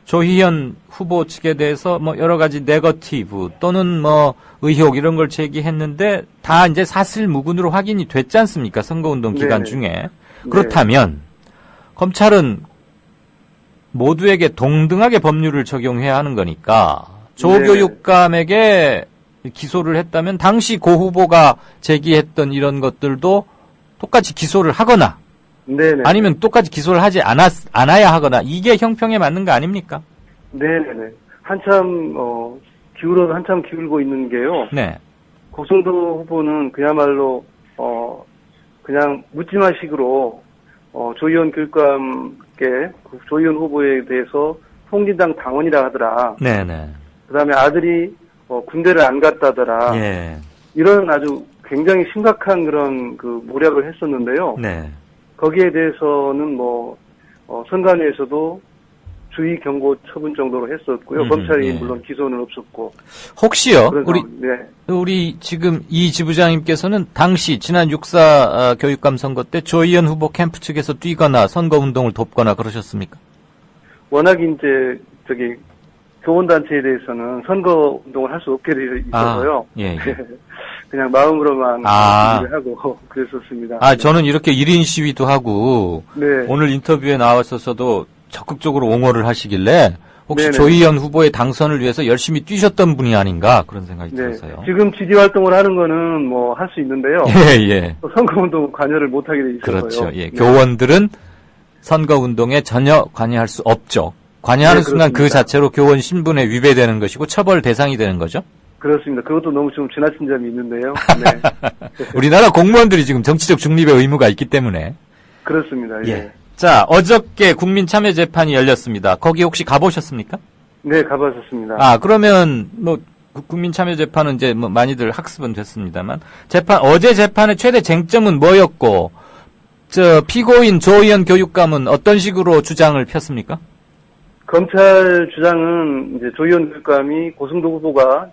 조희연 후보 측에 대해서 뭐 여러 가지 네거티브 또는 뭐 의혹 이런 걸 제기했는데 다 이제 사실무근으로 확인이 됐지 않습니까? 선거운동 기간 네네. 중에. 그렇다면 검찰은 모두에게 동등하게 법률을 적용해야 하는 거니까 조 네네. 교육감에게 기소를 했다면 당시 고 후보가 제기했던 이런 것들도 똑같이 기소를 하거나 네네. 아니면 똑같이 기소를 하지 않아야 하거나 이게 형평에 맞는 거 아닙니까? 네네네. 한참 한참 기울고 있는 게요. 네. 고승덕 후보는 그야말로 그냥 묻지마식으로 조희연 교육감께 조희연 후보에 대해서 통진당 당원이라 하더라. 네네. 그다음에 아들이 군대를 안 갔다더라. 예. 이런 아주 굉장히 심각한 그런 모략을 했었는데요. 네. 거기에 대해서는 선관위에서도 주의 경고 처분 정도로 했었고요. 검찰이 예. 물론 기소는 없었고. 혹시요, 네. 우리 지금 이 지부장님께서는 당시 지난 6.4 교육감 선거 때 조희연 후보 캠프 측에서 뛰거나 선거 운동을 돕거나 그러셨습니까? 워낙 이제 교원단체에 대해서는 선거 운동을 할 수 없게 되어 있어서요. 예. 그냥 마음으로만 준비를 하고 그랬었습니다. 저는 이렇게 1인 시위도 하고 네. 오늘 인터뷰에 나와서도 적극적으로 옹호를 하시길래 혹시 네네. 조희연 후보의 당선을 위해서 열심히 뛰셨던 분이 아닌가 그런 생각이 들어서요. 지금 지지 활동을 하는 거는 뭐 할 수 있는데요. 예. 또 선거운동 관여를 못하게 돼 있어서요. 그렇죠. 예. 교원들은 선거운동에 전혀 관여할 수 없죠. 관여하는 순간 그 자체로 교원 신분에 위배되는 것이고 처벌 대상이 되는 거죠. 그렇습니다. 그것도 너무 좀 지나친 점이 있는데요. 네. 우리나라 공무원들이 지금 정치적 중립의 의무가 있기 때문에. 그렇습니다. 예. 자, 어저께 국민참여재판이 열렸습니다. 거기 혹시 가보셨습니까? 네, 가봤었습니다. 아, 그러면 뭐 국민참여재판은 이제 뭐 많이들 학습은 됐습니다만 어제 재판의 최대 쟁점은 뭐였고 피고인 조희연 교육감은 어떤 식으로 주장을 폈습니까? 검찰 주장은 이제 조희연 교육감이 고승도 후보가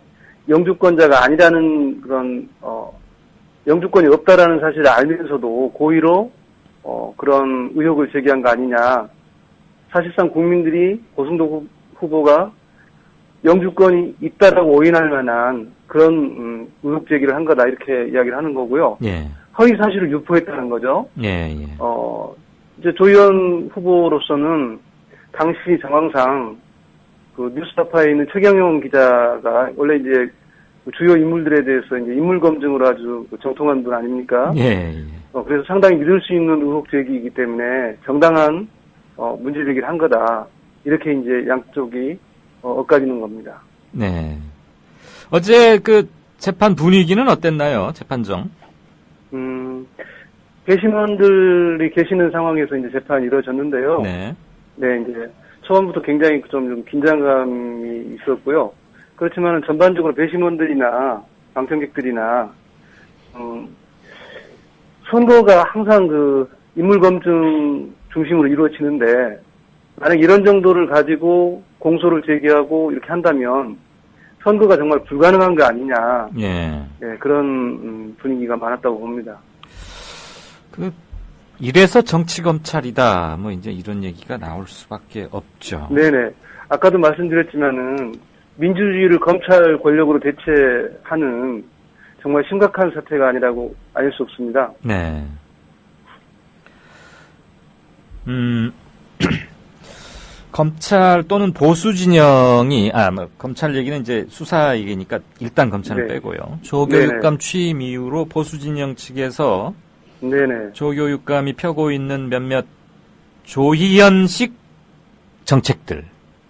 영주권자가 아니라는 그런 영주권이 없다라는 사실을 알면서도 고의로 그런 의혹을 제기한 거 아니냐. 사실상 국민들이 고승도 후보가 영주권이 있다라고 오인할 만한 그런 의혹 제기를 한 거다 이렇게 이야기를 하는 거고요. 예. 허위 사실을 유포했다는 거죠. 예. 이제 조희연 후보로서는 당시 정황상 그 뉴스타파에 있는 최경영 기자가 원래 이제 주요 인물들에 대해서 이제 인물 검증으로 아주 정통한 분 아닙니까? 예. 그래서 상당히 믿을 수 있는 의혹 제기이기 때문에 정당한 문제 제기를 한 거다. 이렇게 이제 양쪽이 엇갈리는 겁니다. 네. 어제 그 재판 분위기는 어땠나요? 재판정. 배심원들이 계시는 상황에서 이제 재판이 이루어졌는데요. 네. 네, 이제 처음부터 굉장히 좀 긴장감이 있었고요. 그렇지만 전반적으로 배심원들이나 방청객들이나 선거가 항상 그 인물 검증 중심으로 이루어지는데 만약 이런 정도를 가지고 공소를 제기하고 이렇게 한다면 선거가 정말 불가능한 거 아니냐. 예. 네, 그런 분위기가 많았다고 봅니다. 이래서 정치검찰이다. 뭐 이제 이런 얘기가 나올 수밖에 없죠. 네네. 아까도 말씀드렸지만은 민주주의를 검찰 권력으로 대체하는 정말 심각한 사태가 아니라고 알 수 없습니다. 네. 검찰 또는 보수 진영이 검찰 얘기는 이제 수사 얘기니까 일단 검찰을 네. 빼고요. 조교육감 취임 이후로 보수 진영 측에서 네네. 조교육감이 펴고 있는 몇몇 조희연식 정책들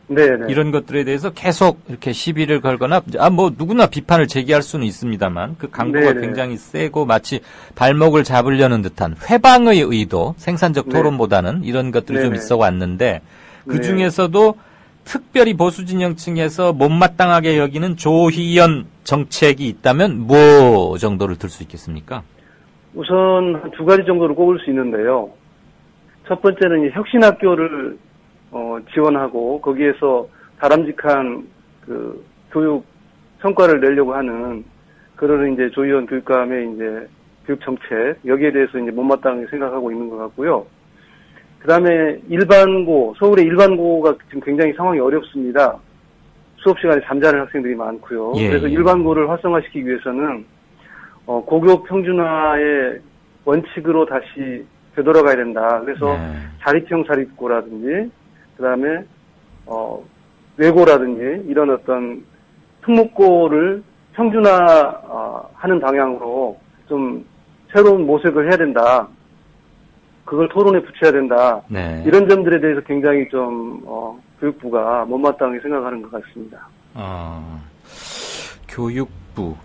네네. 이런 것들에 대해서 계속 이렇게 시비를 걸거나 뭐 누구나 비판을 제기할 수는 있습니다만 그 강도가 네네. 굉장히 세고 마치 발목을 잡으려는 듯한 회방의 의도, 생산적 네. 토론보다는 이런 것들이 좀 네네. 있어 왔는데 그 네. 중에서도 특별히 보수 진영층에서 못마땅하게 여기는 조희연 정책이 있다면 뭐 정도를 들 수 있겠습니까? 우선 한 두 가지 정도를 꼽을 수 있는데요. 첫 번째는 이 혁신학교를 지원하고 거기에서 바람직한 그 교육 성과를 내려고 하는 그런 이제 조희연 교육감의 이제 교육 정책 여기에 대해서 이제 못마땅하게 생각하고 있는 것 같고요. 그다음에 일반고 서울의 일반고가 지금 굉장히 상황이 어렵습니다. 수업 시간에 잠자는 학생들이 많고요. 예. 그래서 일반고를 활성화시키기 위해서는 고교 평준화의 원칙으로 다시 되돌아가야 된다. 그래서 자립형 사립고라든지 그다음에 외고라든지 이런 어떤 특목고를 평준화하는 방향으로 좀 새로운 모색을 해야 된다. 그걸 토론에 붙여야 된다. 네. 이런 점들에 대해서 굉장히 좀 교육부가 못마땅하게 생각하는 것 같습니다.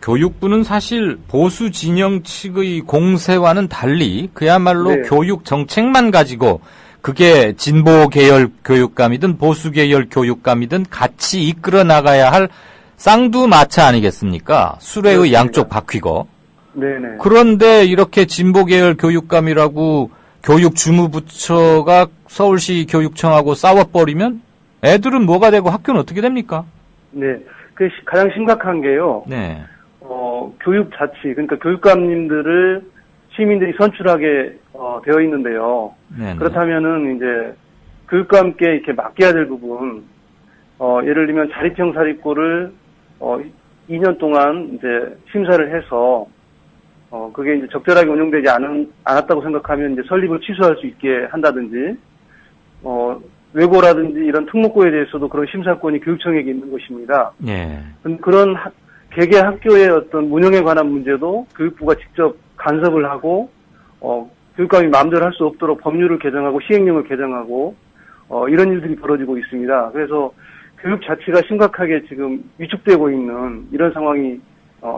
교육부는 사실 보수 진영 측의 공세와는 달리 그야말로 네. 교육 정책만 가지고 그게 진보 계열 교육감이든 보수 계열 교육감이든 같이 이끌어 나가야 할 쌍두마차 아니겠습니까? 수레의 그렇습니다. 양쪽 바퀴고. 네네. 그런데 이렇게 진보 계열 교육감이라고 교육주무부처가 서울시 교육청하고 싸워버리면 애들은 뭐가 되고 학교는 어떻게 됩니까? 네. 그 가장 심각한 게요. 네. 교육 자치, 그러니까 교육감님들을 시민들이 선출하게 되어 있는데요. 네네. 그렇다면은 이제 교육감께 이렇게 맡겨야 될 부분, 예를 들면 자립형 사립고를 2년 동안 이제 심사를 해서 그게 이제 적절하게 운영되지 않았다고 생각하면 이제 설립을 취소할 수 있게 한다든지, 외고라든지 이런 특목고에 대해서도 그런 심사권이 교육청에게 있는 것입니다. 예. 그런 개개 학교의 어떤 운영에 관한 문제도 교육부가 직접 간섭을 하고 교육감이 마음대로 할 수 없도록 법률을 개정하고 시행령을 개정하고 이런 일들이 벌어지고 있습니다. 그래서 교육 자체가 심각하게 지금 위축되고 있는 이런 상황이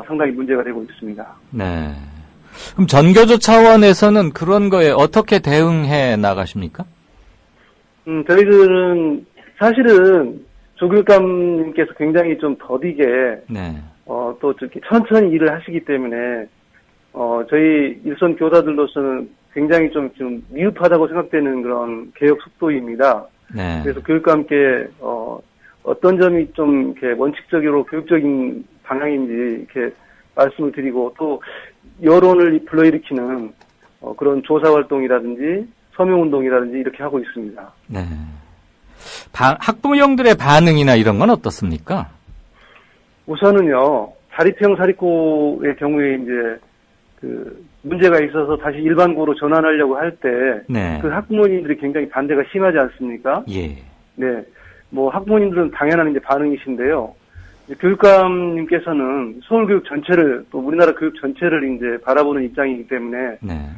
상당히 문제가 되고 있습니다. 네. 그럼 전교조 차원에서는 그런 거에 어떻게 대응해 나가십니까? 저희들은 사실은 조교감님께서 굉장히 좀 더디게 네. 또 이렇게 천천히 일을 하시기 때문에 저희 일선 교사들로서는 굉장히 좀 미흡하다고 생각되는 그런 개혁 속도입니다. 네. 그래서 교육감께 어떤 점이 좀 이렇게 원칙적으로 교육적인 방향인지 이렇게 말씀을 드리고 또 여론을 불러일으키는 그런 조사 활동이라든지 서명 운동이라든지 이렇게 하고 있습니다. 네. 학부형들의 반응이나 이런 건 어떻습니까? 우선은요, 자립형 사립고의 경우에 이제 문제가 있어서 다시 일반고로 전환하려고 할 때 네. 그 학부모님들이 굉장히 반대가 심하지 않습니까? 예. 네. 뭐 학부모님들은 당연한 이제 반응이신데요. 교육감님께서는 서울교육 전체를 또 우리나라 교육 전체를 이제 바라보는 입장이기 때문에 네.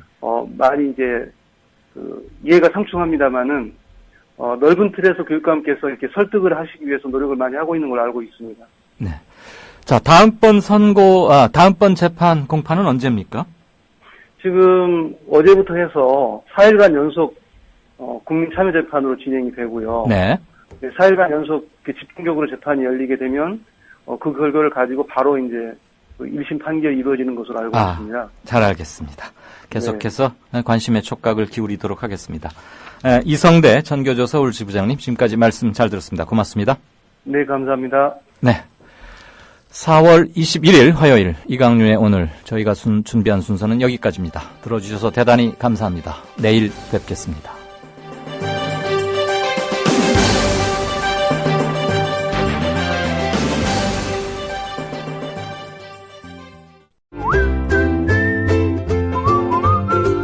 많이 이제 이해가 상충합니다만은 넓은 틀에서 교육감께서 이렇게 설득을 하시기 위해서 노력을 많이 하고 있는 걸 알고 있습니다. 네. 자, 다음번 재판 공판은 언제입니까? 지금 어제부터 해서 4일간 연속 국민참여재판으로 진행이 되고요. 네. 4일간 연속 집중적으로 재판이 열리게 되면 그 결과를 가지고 바로 이제 1심 판결이 이루어지는 것으로 알고 있습니다. 잘 알겠습니다. 계속해서 관심의 촉각을 기울이도록 하겠습니다. 이성대 전교조 서울지부장님, 지금까지 말씀 잘 들었습니다. 고맙습니다. 네, 감사합니다. 네. 4월 21일 화요일 이강윤의 오늘 저희가 준비한 순서는 여기까지입니다. 들어주셔서 대단히 감사합니다. 내일 뵙겠습니다.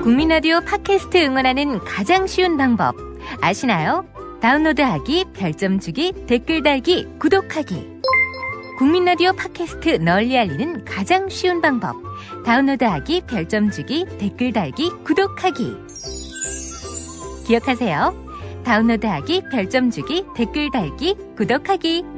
국민라디오 팟캐스트 응원하는 가장 쉬운 방법 아시나요? 다운로드하기, 별점 주기, 댓글 달기, 구독하기. 국민라디오 팟캐스트 널리 알리는 가장 쉬운 방법. 다운로드하기, 별점 주기, 댓글 달기, 구독하기. 기억하세요. 다운로드하기, 별점 주기, 댓글 달기, 구독하기.